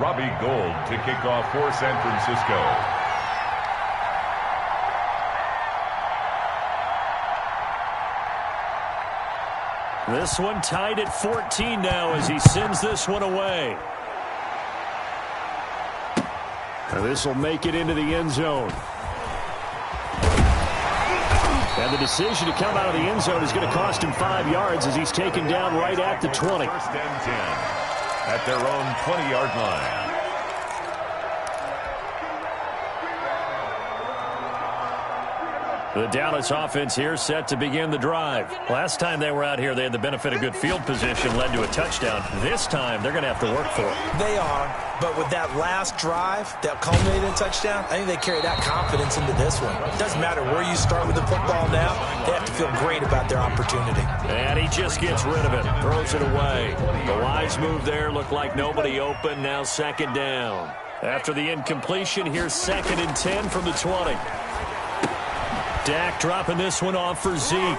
Robbie Gould to kick off for San Francisco. This one tied at 14 now as he sends this one away. And this will make it into the end zone. And the decision to come out of the end zone is going to cost him 5 yards as he's taken down right at the 20. First and 10 at their own 20-yard line. The Dallas offense here set to begin the drive. Last time they were out here, they had the benefit of good field position, led to a touchdown. This time, they're going to have to work for it. They are, but with that last drive that culminated in a touchdown, I think they carry that confidence into this one. It doesn't matter where you start with the football now. They have to feel great about their opportunity. And he just gets rid of it, throws it away. The wise move there looked like nobody open, now second down. After the incompletion, here's 2nd and 10 from the 20. Dak dropping this one off for Zeke.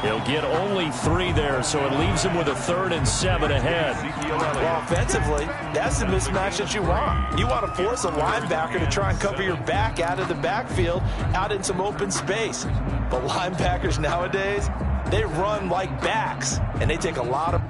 He'll get only 3 there, so it leaves him with a 3rd and 7 ahead. Well, offensively, that's the mismatch that you want. You want to force a linebacker to try and cover your back out of the backfield, out in some open space. But linebackers nowadays, they run like backs, and they take a lot of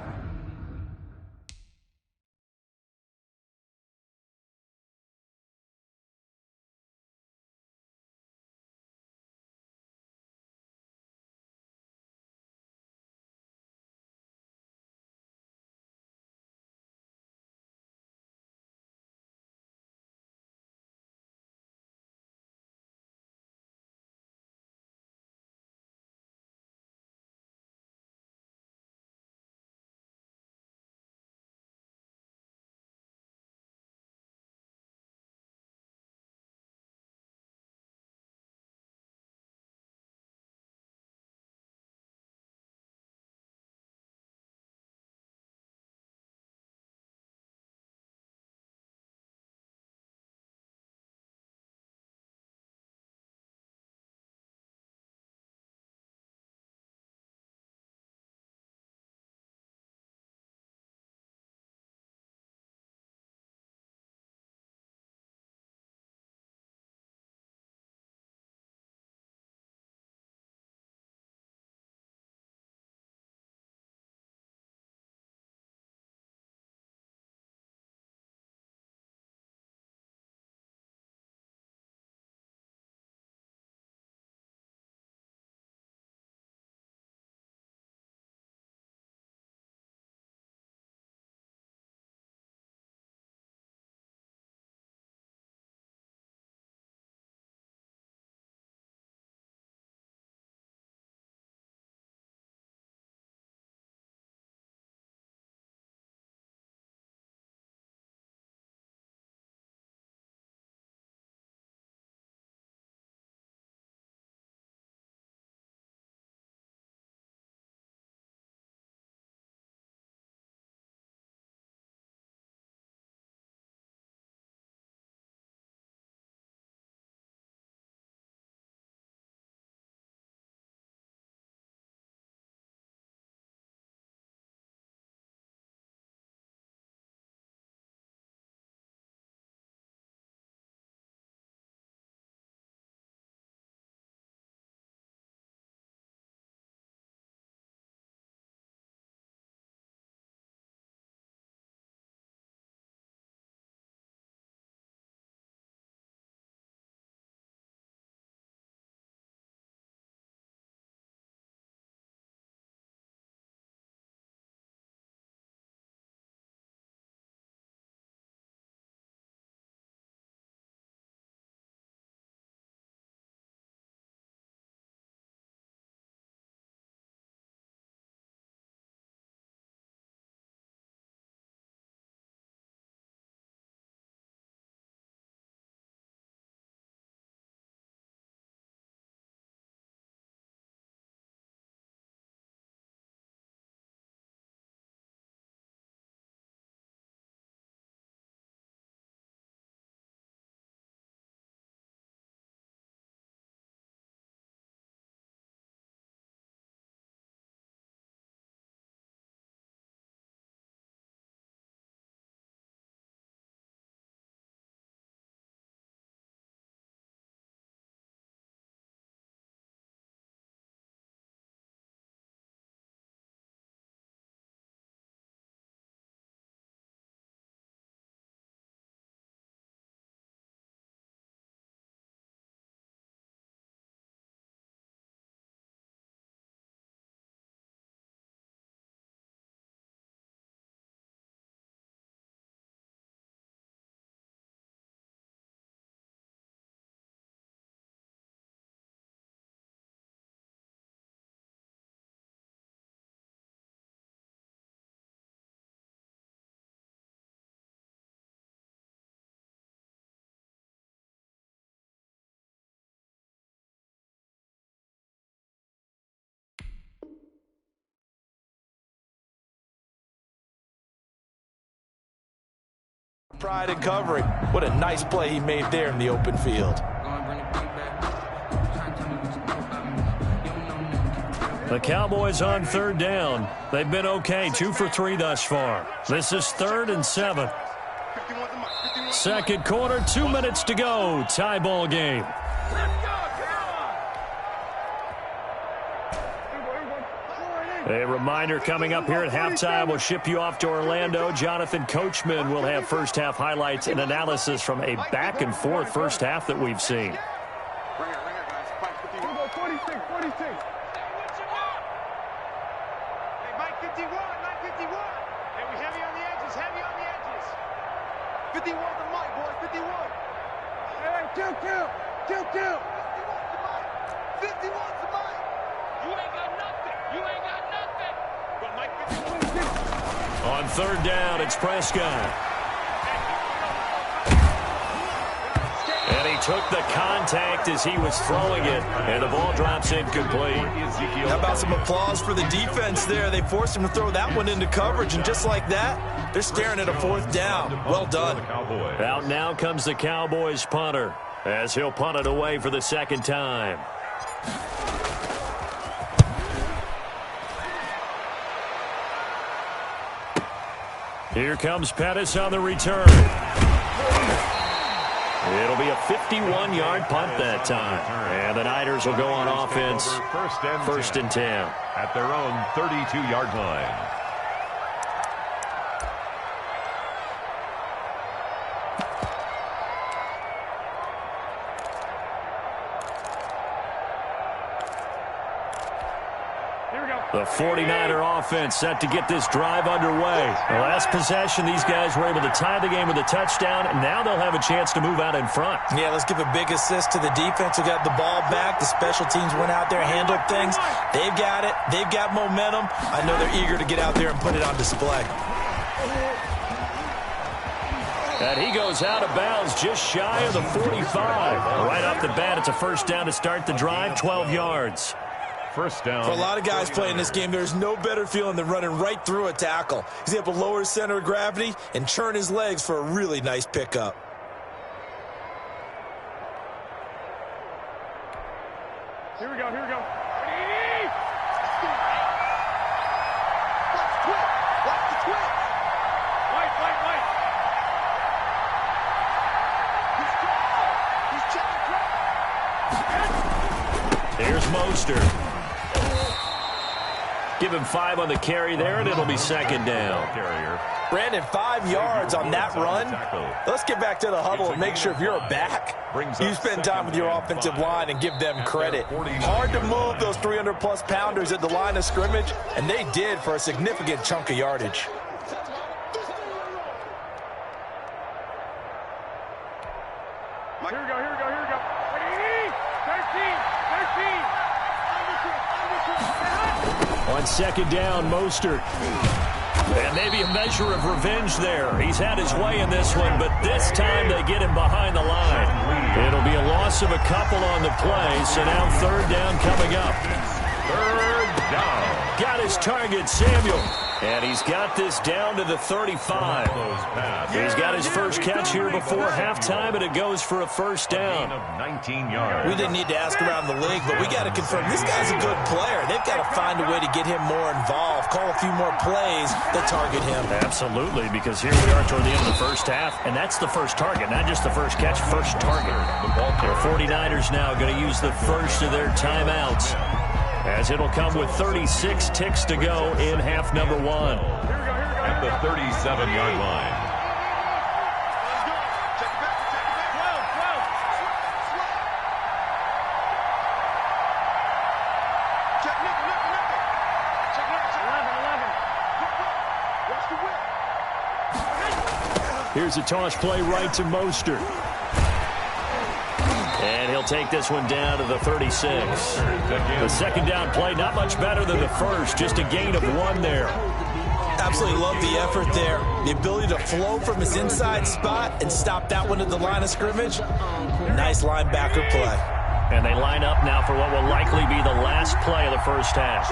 pride in covering. What a nice play he made there in the open field. The Cowboys on third down. They've been okay, 2 for 3 thus far. This is 3rd and 7. Second quarter, 2 minutes to go. Tie ball game. A reminder coming up here at halftime. We'll ship you off to Orlando. Jonathan Coachman will have first half highlights and analysis from a back and forth first half that we've seen. 51 the mic, boys, 51. Hey, kill. 51's the mic. You ain't got nothing. But Mike 51. On third down, it's Prescott. And he took the contact as he was throwing it, and the ball drops incomplete. How about some applause for the defense there? They forced him to throw that one into coverage, and just like that, they're staring at a fourth down. Well done. Out now comes the Cowboys punter, as he'll punt it away for the second time. Here comes Pettis on the return. It'll be a 51-yard punt that time. And the Niners will go on offense. First and 10. At their own 32-yard line. The 49er offense set to get this drive underway. The last possession, these guys were able to tie the game with a touchdown, and now they'll have a chance to move out in front. Yeah, let's give a big assist to the defense who got the ball back. The special teams went out there, handled things. They've got it. They've got momentum. I know they're eager to get out there and put it on display. And he goes out of bounds just shy of the 45. Right off the bat, it's a first down to start the drive, 12 yards. First down. For a lot of guys playing this game, there's no better feeling than running right through a tackle. He's able to lower his center of gravity and churn his legs for a really nice pickup. Here we go. Watch the twitch. White. He's checking. Here's Mostert. Give him 5 on the carry there, and it'll be second down. Brandon, 5 yards on that run. Let's get back to the huddle and make sure if you're a back, you spend time with your offensive line and give them credit. Hard to move those 300-plus pounders at the line of scrimmage, and they did for a significant chunk of yardage. Here we go. 13. On second down, Mostert. And maybe a measure of revenge there. He's had his way in this one, but this time they get him behind the line. It'll be a loss of a couple on the play, so now third down coming up. Third down. Got his target, Samuel. And he's got this down to the 35. He's got his first catch here before halftime, and it goes for a first down. 19 yards. We didn't need to ask around the league, but we got to confirm this guy's a good player. They've got to find a way to get him more involved, call a few more plays that target him. Absolutely, because here we are toward the end of the first half, and that's the first target, not just the first catch, first target. The 49ers now going to use the first of their timeouts, as it'll come with 36 ticks to go in half number 1. At the 37-yard line. Here's a toss play right to Mostert. And he'll take this one down to the 36. The second down play, not much better than the first, just a gain of 1 there. Absolutely love the effort there. The ability to flow from his inside spot and stop that one at the line of scrimmage. Nice linebacker play. And they line up now for what will likely be the last play of the first half.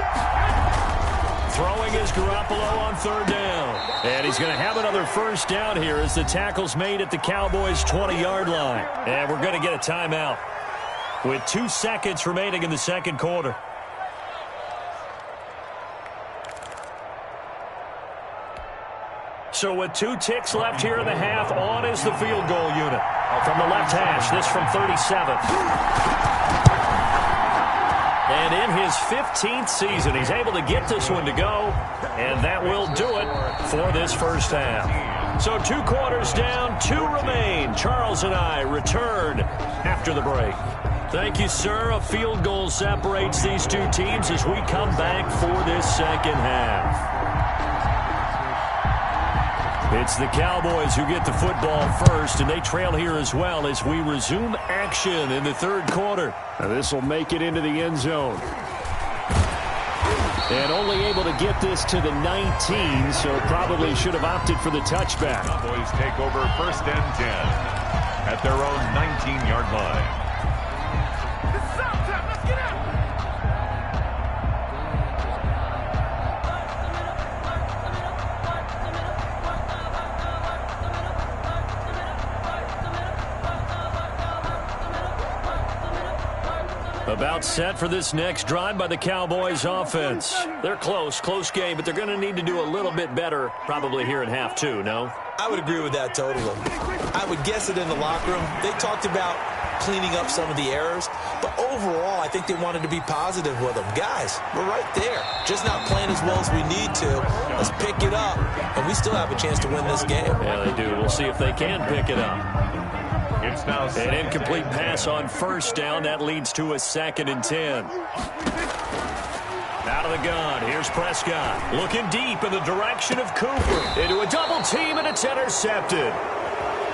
Throwing is Garoppolo on third down. And he's going to have another first down here as the tackle's made at the Cowboys' 20-yard line. And we're going to get a timeout with 2 seconds remaining in the second quarter. So with 2 ticks left here in the half, on is the field goal unit. From the left hash, this from 37. And in his 15th season, he's able to get this one to go, and that will do it for this first half. So 2 quarters down, 2 remain. Charles and I return after the break. Thank you, sir. A field goal separates these 2 teams as we come back for this second half. It's the Cowboys who get the football first, and they trail here as well as we resume action in the third quarter. This will make it into the end zone. And only able to get this to the 19, so probably should have opted for the touchback. Cowboys take over first and 10 at their own 19-yard line. About set for this next drive by the Cowboys offense. They're close game, but they're going to need to do a little bit better probably here in half 2, no? I would agree with that totally. I would guess it in the locker room. They talked about cleaning up some of the errors, but overall, I think they wanted to be positive with them. Guys, we're right there. Just not playing as well as we need to. Let's pick it up, and we still have a chance to win this game. Yeah, they do. We'll see if they can pick it up. It's now an incomplete pass on first down. That leads to a 2nd and 10. Out of the gun. Here's Prescott. Looking deep in the direction of Cooper. Into a double team, and it's intercepted.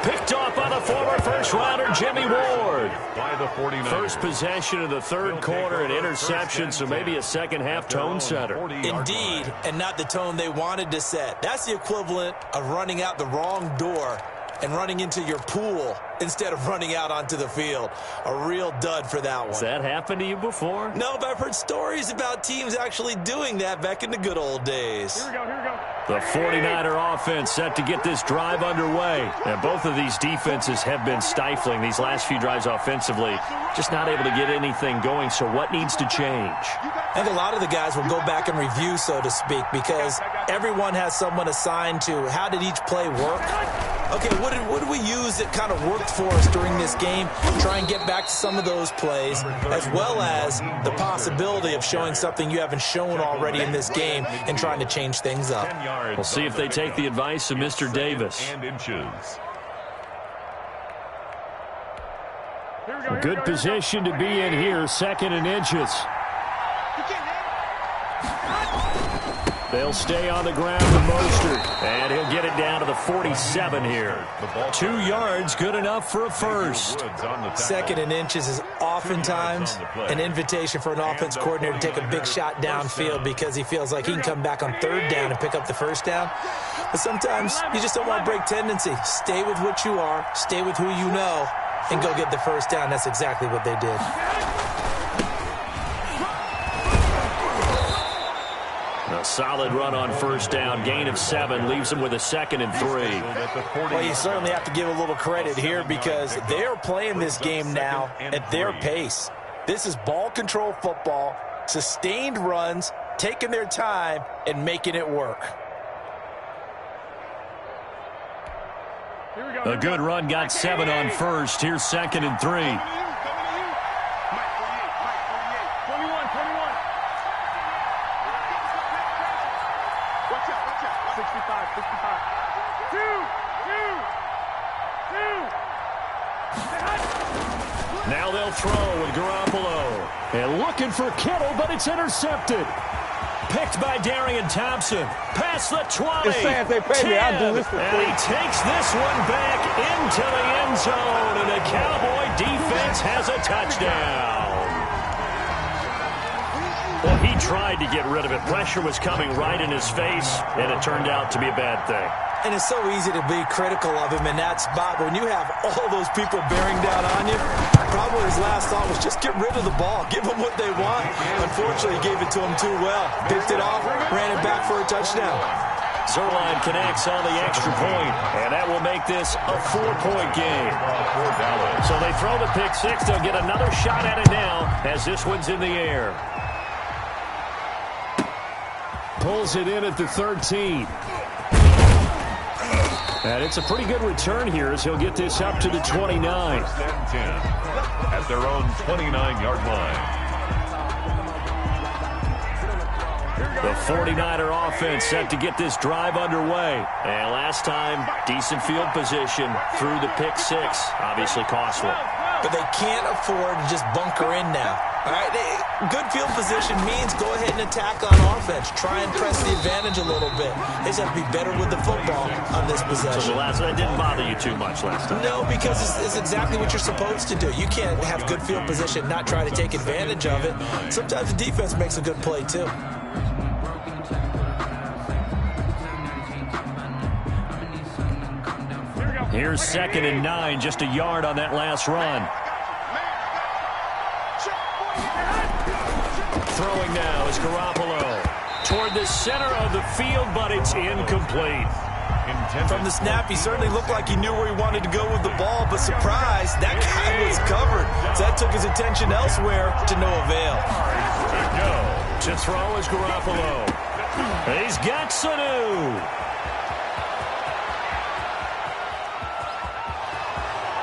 Picked off by the former first-rounder Jimmy Ward. By the 49ers. First possession of the third quarter, an interception, so maybe a second-half tone setter. Indeed, and not the tone they wanted to set. That's the equivalent of running out the wrong door and running into your pool instead of running out onto the field. A real dud for that one. Has that happened to you before? No, but I've heard stories about teams actually doing that back in the good old days. Here we go. The 49er offense set to get this drive underway. And both of these defenses have been stifling these last few drives offensively. Just not able to get anything going, so what needs to change? I think a lot of the guys will go back and review, so to speak, because everyone has someone assigned to how did each play work. Okay, what did we use that kind of worked for us during this game? Try and get back to some of those plays, as well as the possibility of showing something you haven't shown already in this game and trying to change things up. We'll see if they take the advice of Mr. Davis. A good position to be in here, 2nd and inches. They'll stay on the ground with Mostert. And he'll get it down to the 47 here. 2 yards, good enough for a first. 2nd and inches is oftentimes an invitation for an offense coordinator to take a big shot downfield because he feels like he can come back on 3rd down and pick up the first down. But sometimes you just don't want to break tendency. Stay with what you are, stay with who you know, and go get the first down. That's exactly what they did. A solid run on first down. Gain of 7 leaves them with a 2nd and 3. Well, you certainly have to give a little credit here because they are playing this game now at their pace. This is ball control football, sustained runs, taking their time, and making it work. A good run got 7 on first. Here's 2nd and 3. Now they'll throw with Garoppolo. And looking for Kittle, but it's intercepted. Picked by Darian Thompson. Past the 20. It's sad they pay me. I'll do this for free. And he takes this one back into the end zone. And the Cowboy defense has a touchdown. Well, he tried to get rid of it. Pressure was coming right in his face, and it turned out to be a bad thing. And it's so easy to be critical of him in that spot. But when you have all those people bearing down on you, probably his last thought was just get rid of the ball. Give them what they want. Unfortunately, he gave it to them too well. Picked it off, ran it back for a touchdown. Zerline connects on the extra point, and that will make this a 4-point game. So they throw the pick six. They'll get another shot at it now as this one's in the air. Pulls it in at the 13. And it's a pretty good return here as he'll get this up to the 29. At their own 29-yard line. The 49er offense set to get this drive underway. And last time, decent field position through the pick six. Obviously costly. But they can't afford to just bunker in now. All right, good field position means go ahead and attack on offense. Try and press the advantage a little bit. They just have to be better with the football on this possession. So that didn't bother you too much last time? No, because it's exactly what you're supposed to do. You can't have good field position, not try to take advantage of it. Sometimes the defense makes a good play, too. Here's 2nd and 9, just a yard on that last run. Throwing now is Garoppolo toward the center of the field, but it's incomplete. From the snap, he certainly looked like he knew where he wanted to go with the ball, but surprise, that guy was covered. So that took his attention elsewhere to no avail. To throw is Garoppolo. He's got Sanu.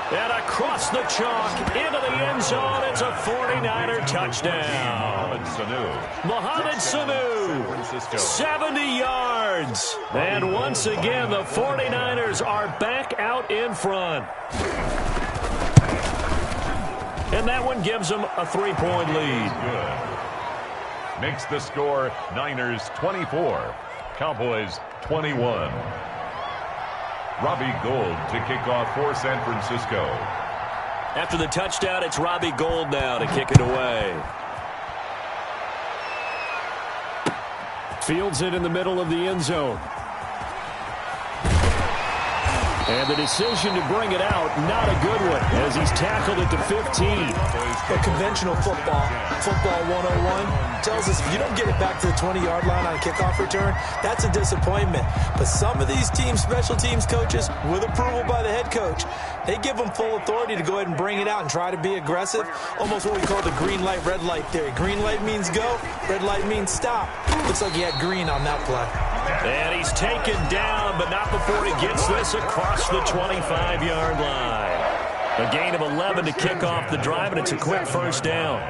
And across the chalk, into the end zone, it's a 49er touchdown. Mohamed Sanu, 70 yards. And once again, the 49ers are back out in front. And that one gives them a 3-point lead. Good. Makes the score Niners 24, Cowboys 21. Robbie Gould to kick off for San Francisco. After the touchdown, it's Robbie Gould now to kick it away. Fields it in the middle of the end zone. And the decision to bring it out, not a good one, as he's tackled at the 15. But conventional football 101, tells us if you don't get it back to the 20-yard line on a kickoff return, that's a disappointment. But some of these teams, special teams coaches, with approval by the head coach, they give them full authority to go ahead and bring it out and try to be aggressive. Almost what we call the green light, red light theory. Green light means go, red light means stop. Looks like he had green on that play. And he's taken down, but not before he gets this across the 25-yard line. A gain of 11 to kick off the drive, and it's a quick first down.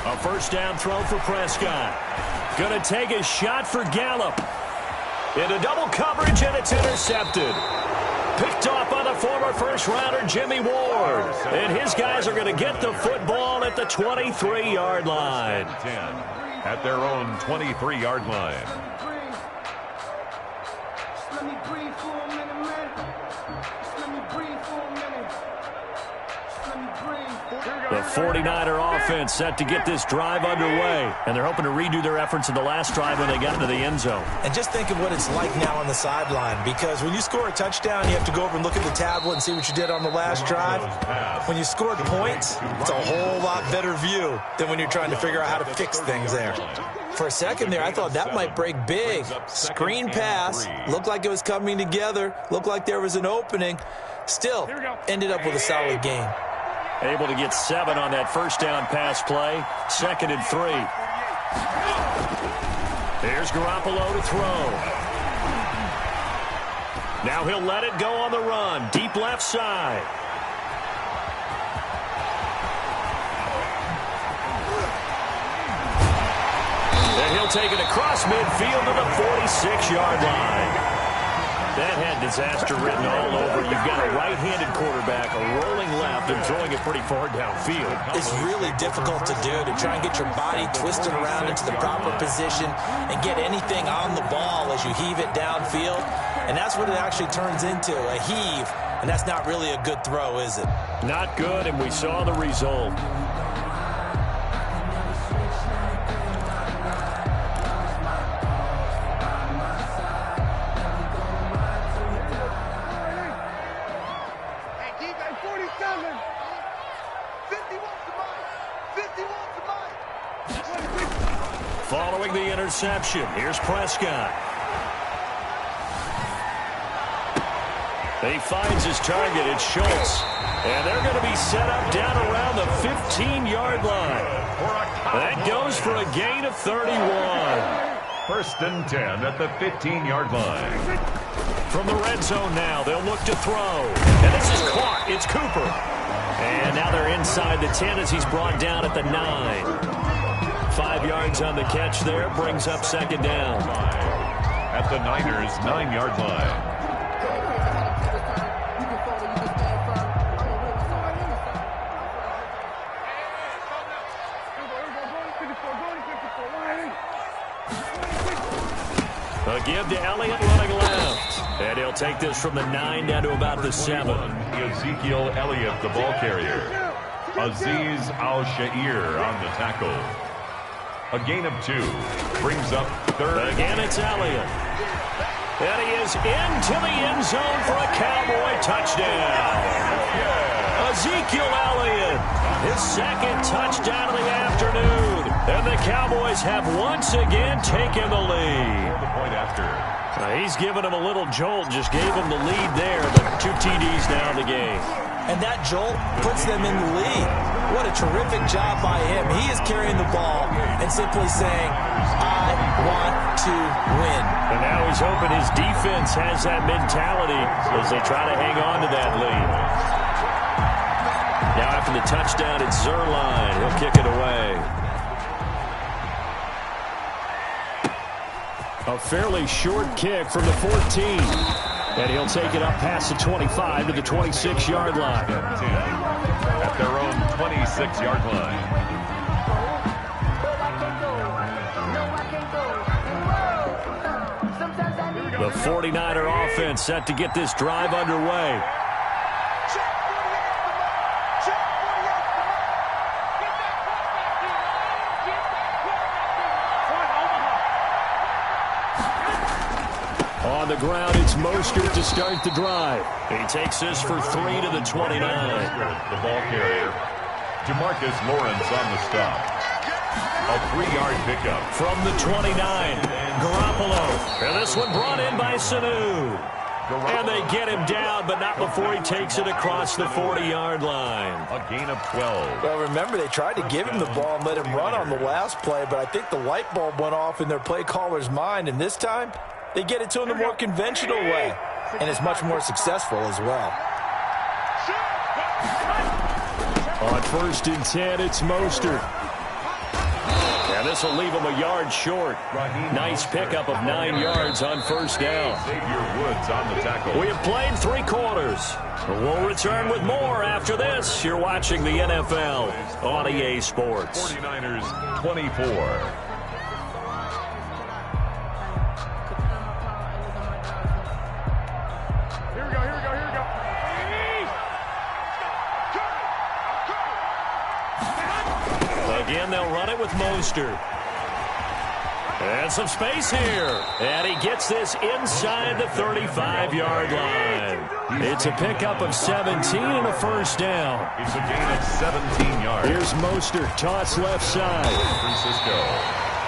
A first down throw for Prescott. Going to take a shot for Gallup. Into double coverage, and it's intercepted. Picked off by the former first-rounder Jimmy Ward. And his guys are going to get the football at the 23-yard line. At their own 23-yard line. Let me breathe for a minute, man. Let me breathe for a minute. Let me breathe. The 49er offense set to get this drive underway, and they're hoping to redo their efforts in the last drive when they got into the end zone. And just think of what it's like now on the sideline, because when you score a touchdown, you have to go over and look at the tablet and see what you did on the last drive. When you scored points, it's a whole lot better view than when you're trying to figure out how to fix things there. For a second there, I thought that might break big. Screen pass, looked like it was coming together, looked like there was an opening. Still, ended up with a solid game. Able to get 7 on that first down pass play. 2nd and 3. Here's Garoppolo to throw. Now he'll let it go on the run. Deep left side. And he'll take it across midfield to the 46-yard line. That had disaster written all over. You've got a right-handed quarterback, a rolling left, and throwing it pretty far downfield. It's really difficult to do, to try and get your body twisted around into the proper position and get anything on the ball as you heave it downfield. And that's what it actually turns into, a heave. And that's not really a good throw, is it? Not good, and we saw the result. following the interception. Here's Prescott. He finds his target. It's Schultz. And they're going to be set up down around the 15-yard line. That goes for a gain of 31. First and 10 at the 15-yard line. From the red zone now, they'll look to throw. And this is caught. It's Cooper. And now they're inside the 10 as he's brought down at the 9. 5 yards on the catch there. Brings up second down. At the Niners' 9-yard line. A give to Elliott running left. And he'll take this from the 9 down to about the 7. Ezekiel Elliott, the ball carrier. Aziz Al-Sha'ir on the tackle. A gain of 2. Brings up third. Again, it's Elliott. And he is into the end zone for a Cowboy touchdown. Ezekiel Elliott, his second touchdown of the afternoon. And the Cowboys have once again taken the lead. The point after. He's given him a little jolt, just gave him the lead there, but 2 TDs now in the game. And that jolt puts them in the lead. What a terrific job by him. He is carrying the ball and simply saying, I want to win. And now he's hoping his defense has that mentality as they try to hang on to that lead. Now after the touchdown, it's Zuerlein. He'll kick it away. A fairly short kick from the 14. And he'll take it up past the 25 to the 26-yard line. At their own 26-yard line. The 49er offense set to get this drive underway. On the ground, it's Mostert to start the drive. He takes this for 3 to the 29. The ball carrier. Demarcus Lawrence on the stop. A 3-yard pickup. From the 29, Garoppolo. And this one brought in by Sanu. And they get him down, but not before he takes it across the 40-yard line. A gain of 12. Well, remember, they tried to give him the ball and let him run on the last play, but I think the light bulb went off in their play caller's mind, and this time, they get it to him the more conventional way, and it's much more successful as well. On first and 10, it's Mostert. And this will leave him a yard short. Nice pickup of 9 yards on first down. Xavier Woods on the tackle. We have played 3 quarters. We'll return with more after this. You're watching the NFL on EA Sports. 49ers 24. Again, they'll run it with Mostert. And some space here. And he gets this inside the 35-yard line. It's a pickup of 17 and a first down. It's a gain of 17 yards. Here's Mostert, toss left side. Francisco.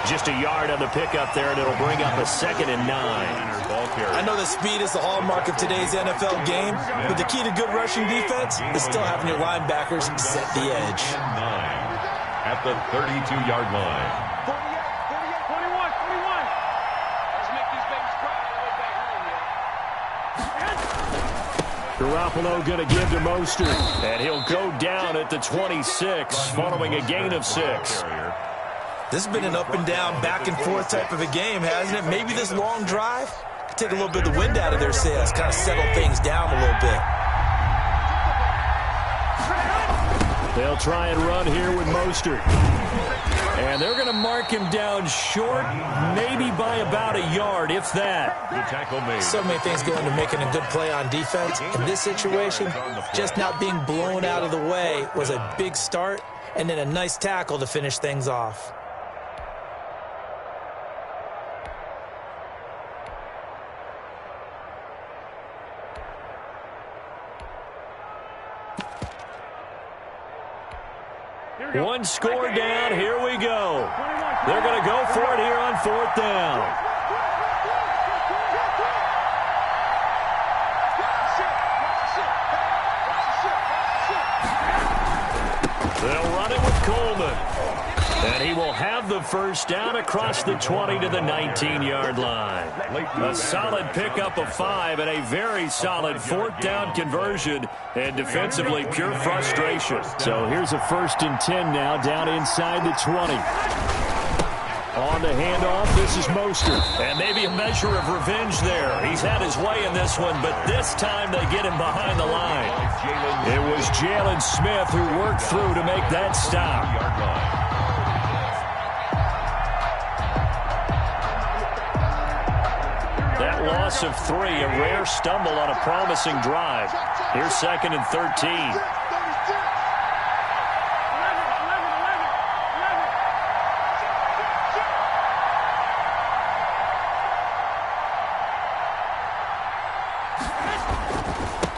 Just a yard on the pickup there, and it'll bring up a 2nd and 9. I know that speed is the hallmark of today's NFL game, but the key to good rushing defense is still having your linebackers set the edge. 9 at the 32-yard line. 41. Let's make these babies cry on the way back home, Garoppolo going to give to Mostert. And he'll go down at the 26, following a gain of 6. This has been an up and down, back and forth type of a game, hasn't it? Maybe this long drive could take a little bit of the wind out of their sails, kind of settle things down a little bit. They'll try and run here with Mostert. And they're going to mark him down short, maybe by about a yard, if that. The tackle made. So many things go into making a good play on defense. In this situation, just not being blown out of the way was a big start, and then a nice tackle to finish things off. One score down. Here we go. They're going to go for it here on 4th down. They'll run it with Coleman. And he will have the first down across the 20 to the 19-yard line. A solid pickup of 5 and a very solid 4th down conversion. And defensively, pure frustration. So here's a 1st and 10 now, down inside the 20. On the handoff, this is Mostert. And maybe a measure of revenge there. He's had his way in this one, but this time they get him behind the line. It was Jalen Smith who worked through to make that stop. That loss of 3, a rare stumble on a promising drive. Here's 2nd and 13.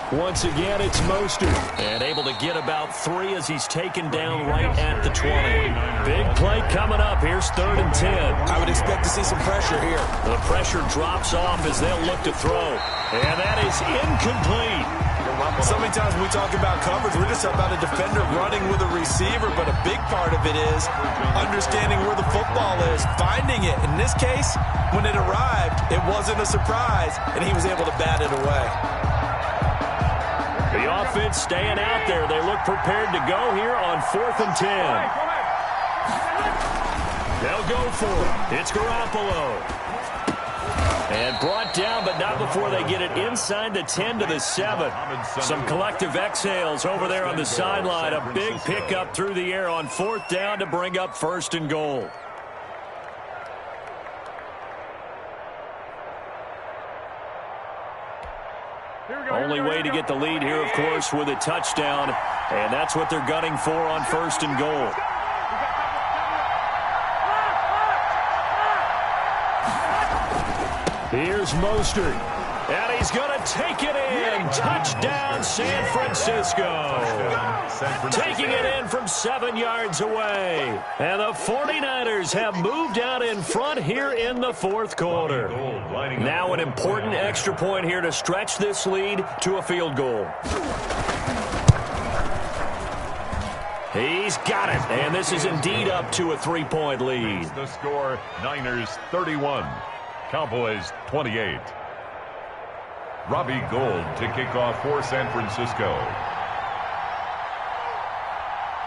Once again, it's Mostert. And able to get about 3 as he's taken down right at the 20. Big play coming up. Here's 3rd and 10. I would expect to see some pressure here. The pressure drops off as they'll look to throw. And that is incomplete. So many times when we talk about coverage, we're just about a defender running with a receiver, but a big part of it is understanding where the football is, finding it. In this case, when it arrived, it wasn't a surprise, and he was able to bat it away. The offense staying out there. They look prepared to go here on 4th and 10. They'll go for it. It's Garoppolo. And brought down, but not before they get it inside the 10 to the 7. Some collective exhales over there on the sideline. A big pickup through the air on 4th down to bring up 1st and goal. Only way to get the lead here, of course, with a touchdown. And that's what they're gunning for on 1st and goal. Here's Mostert. And he's going to take it in. Touchdown, San Francisco. Taking it in from 7 yards away. And the 49ers have moved out in front here in the 4th quarter. Now an important extra point here to stretch this lead to a field goal. He's got it. And this is indeed up to a 3-point lead. The score, Niners 31. Cowboys 28. Robbie Gould to kick off for San Francisco.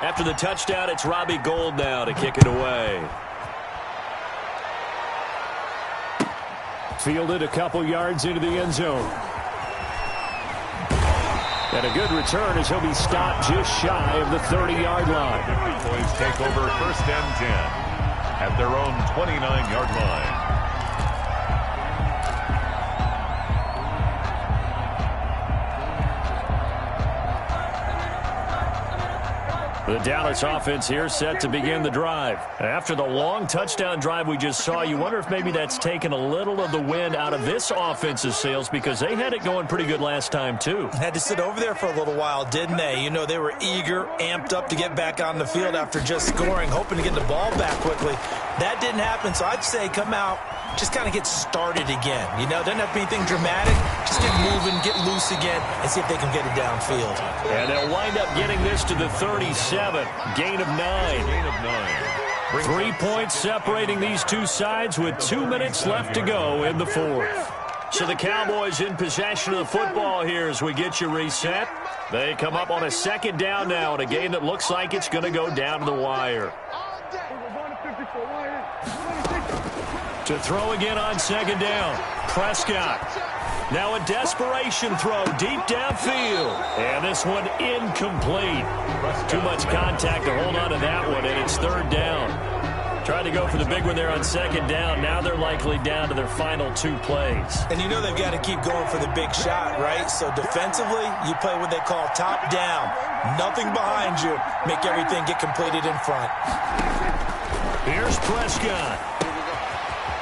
After the touchdown, it's Robbie Gould now to kick it away. Fielded a couple yards into the end zone. And a good return as he'll be stopped just shy of the 30-yard line. Cowboys take over 1st and 10 at their own 29-yard line. The Dallas offense here set to begin the drive. After the long touchdown drive we just saw, you wonder if maybe that's taken a little of the wind out of this offense's sails because they had it going pretty good last time, too. Had to sit over there for a little while, didn't they? You know, they were eager, amped up to get back on the field after just scoring, hoping to get the ball back quickly. That didn't happen, so I'd say come out, just kind of get started again. You know, doesn't have to be anything dramatic. Just get moving, get loose again, and see if they can get it downfield. And they'll wind up getting this to the 37. Gain of 9. 3 points separating these two sides with 2 minutes left to go in the 4th. So the Cowboys in possession of the football here as we get you reset. They come up on a 2nd down now in a game that looks like it's going to go down to the wire. To throw again on 2nd down. Prescott. Now a desperation throw deep downfield. And this one incomplete. Too much contact to hold on to that one, and it's 3rd down. Tried to go for the big one there on 2nd down. Now they're likely down to their final 2 plays. And you know they've got to keep going for the big shot, right? So defensively, you play what they call top down. Nothing behind you. Make everything get completed in front. Here's Prescott.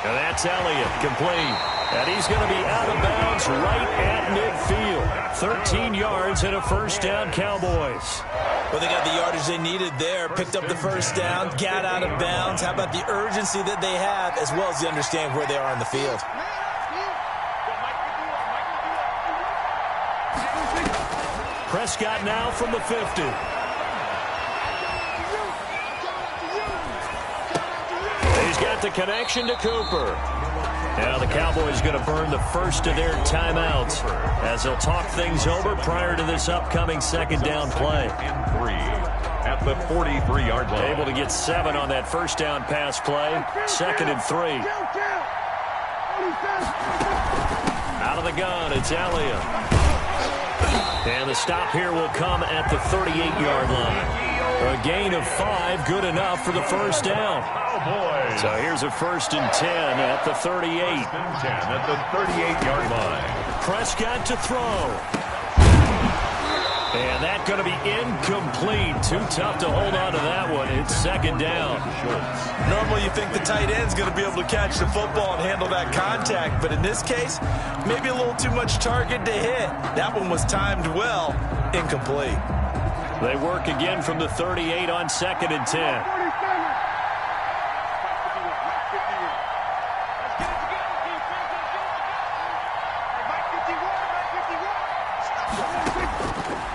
And that's Elliott, complete. And he's going to be out of bounds right at midfield. 13 yards and a first down, Cowboys. Well, they got the yardage they needed there, picked up the first down, got out of bounds. How about the urgency that they have, as well as the understand where they are on the field? Prescott now from the 50. He's got the connection to Cooper. Now the Cowboys going to burn the first of their timeouts as they'll talk things over prior to this upcoming second down play. And 3 at the 43-yard line. Able to get 7 on that first down pass play. 2nd and 3. Out of the gun, it's Elliott. And the stop here will come at the 38-yard line. A gain of 5, good enough for the first down. So here's a 1st and 10 at the 38. 1st and 10 at the 38-yard line. Prescott to throw. And that's going to be incomplete. Too tough to hold on to that one. It's 2nd down. Normally you think the tight end's going to be able to catch the football and handle that contact, but in this case, maybe a little too much target to hit. That one was timed well. Incomplete. They work again from the 38 on 2nd and 10.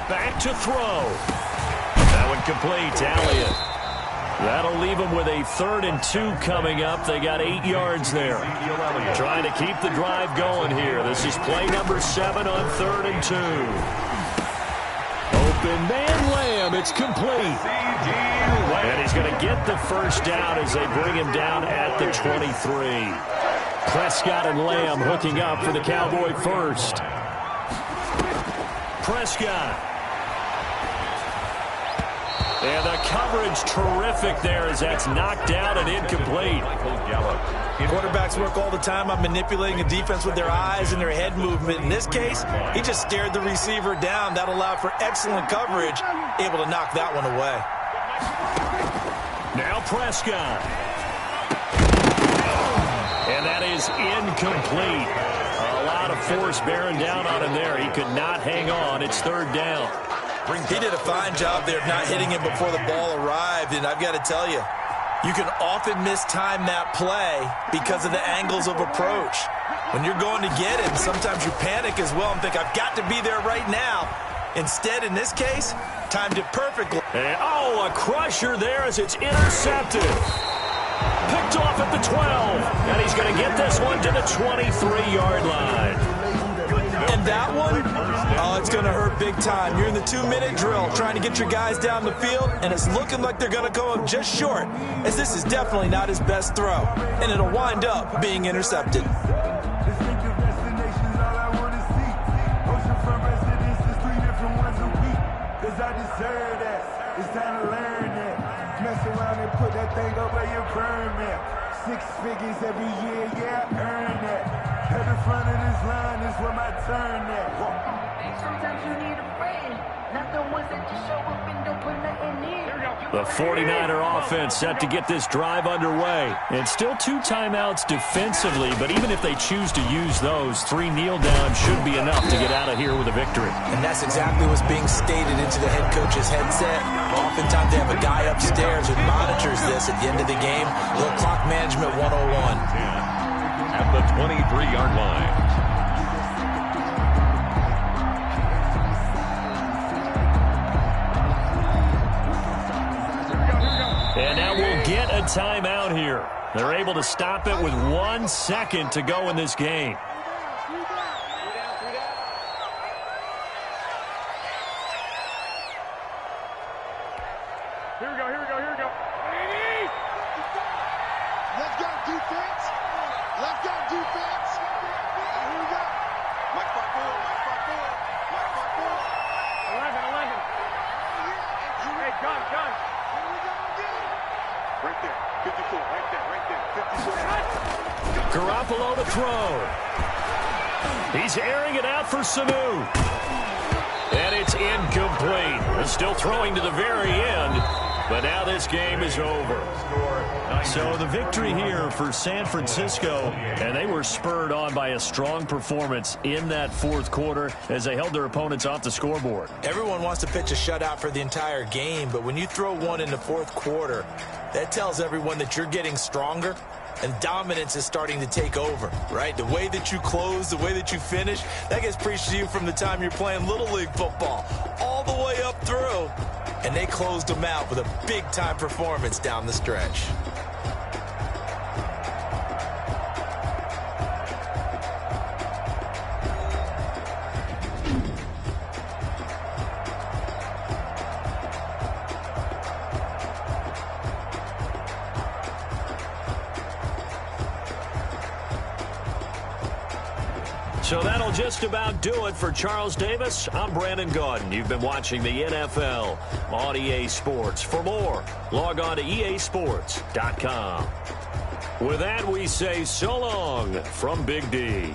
Back to throw. That one complete to Elliott. That'll leave them with a 3rd and 2 coming up. They got 8 yards there. Trying to keep the drive going here. This is play number 7 on 3rd and 2. Open man Lamb. It's complete. And he's going to get the first down as they bring him down at the 23. Prescott and Lamb hooking up for the Cowboy first. Prescott. And the coverage terrific there as that's knocked down and incomplete. Quarterbacks work all the time on manipulating a defense with their eyes and their head movement. In this case, he just stared the receiver down. That allowed for excellent coverage, able to knock that one away. Now Prescott. And that is incomplete. A lot of force bearing down on him there. He could not hang on. It's 3rd down. He did a fine job there of not hitting him before the ball arrived, and I've got to tell you, you can often mistime that play because of the angles of approach. When you're going to get him, sometimes you panic as well and think, I've got to be there right now. Instead, in this case, timed it perfectly. And, a crusher there as it's intercepted. Picked off at the 12, and he's going to get this one to the 23-yard line. And that one, it's going to hurt big time. You're in the 2-minute drill trying to get your guys down the field, and it's looking like they're going to go up just short, as this is definitely not his best throw, and it'll wind up being intercepted. Six figures every year, yeah, earn that. At the front of this line is where my turn at. Sometimes you need a friend, not the ones that just show up and don't put nothing in. The 49er offense set to get this drive underway. And still 2 timeouts defensively, but even if they choose to use those, 3 kneel downs should be enough to get out of here with a victory. And that's exactly what's being stated into the head coach's headset. Oftentimes they have a guy upstairs who monitors this at the end of the game. A little clock management 101. At the 23-yard line. And now we'll get a timeout here. They're able to stop it with 1 second to go in this game. Here we go. Let's go, defense. Here we go. Mike Park forward. 11. Hey, gun. Here we go again. Right there, 54, right there, 54. Garoppolo to throw. He's airing it out for Sanu. And it's incomplete. Still throwing to the very end. But now this game is over. So the victory here for San Francisco, and they were spurred on by a strong performance in that fourth quarter as they held their opponents off the scoreboard. Everyone wants to pitch a shutout for the entire game, but when you throw one in the fourth quarter, that tells everyone that you're getting stronger and dominance is starting to take over, right? The way that you close, the way that you finish, that gets preached to you from the time you're playing Little League football all the way up through. And they closed them out with a big-time performance down the stretch. So that'll just about do it for Charles Davis. I'm Brandon Gaudin. You've been watching the NFL on EA Sports. For more, log on to easports.com. With that, we say so long from Big D.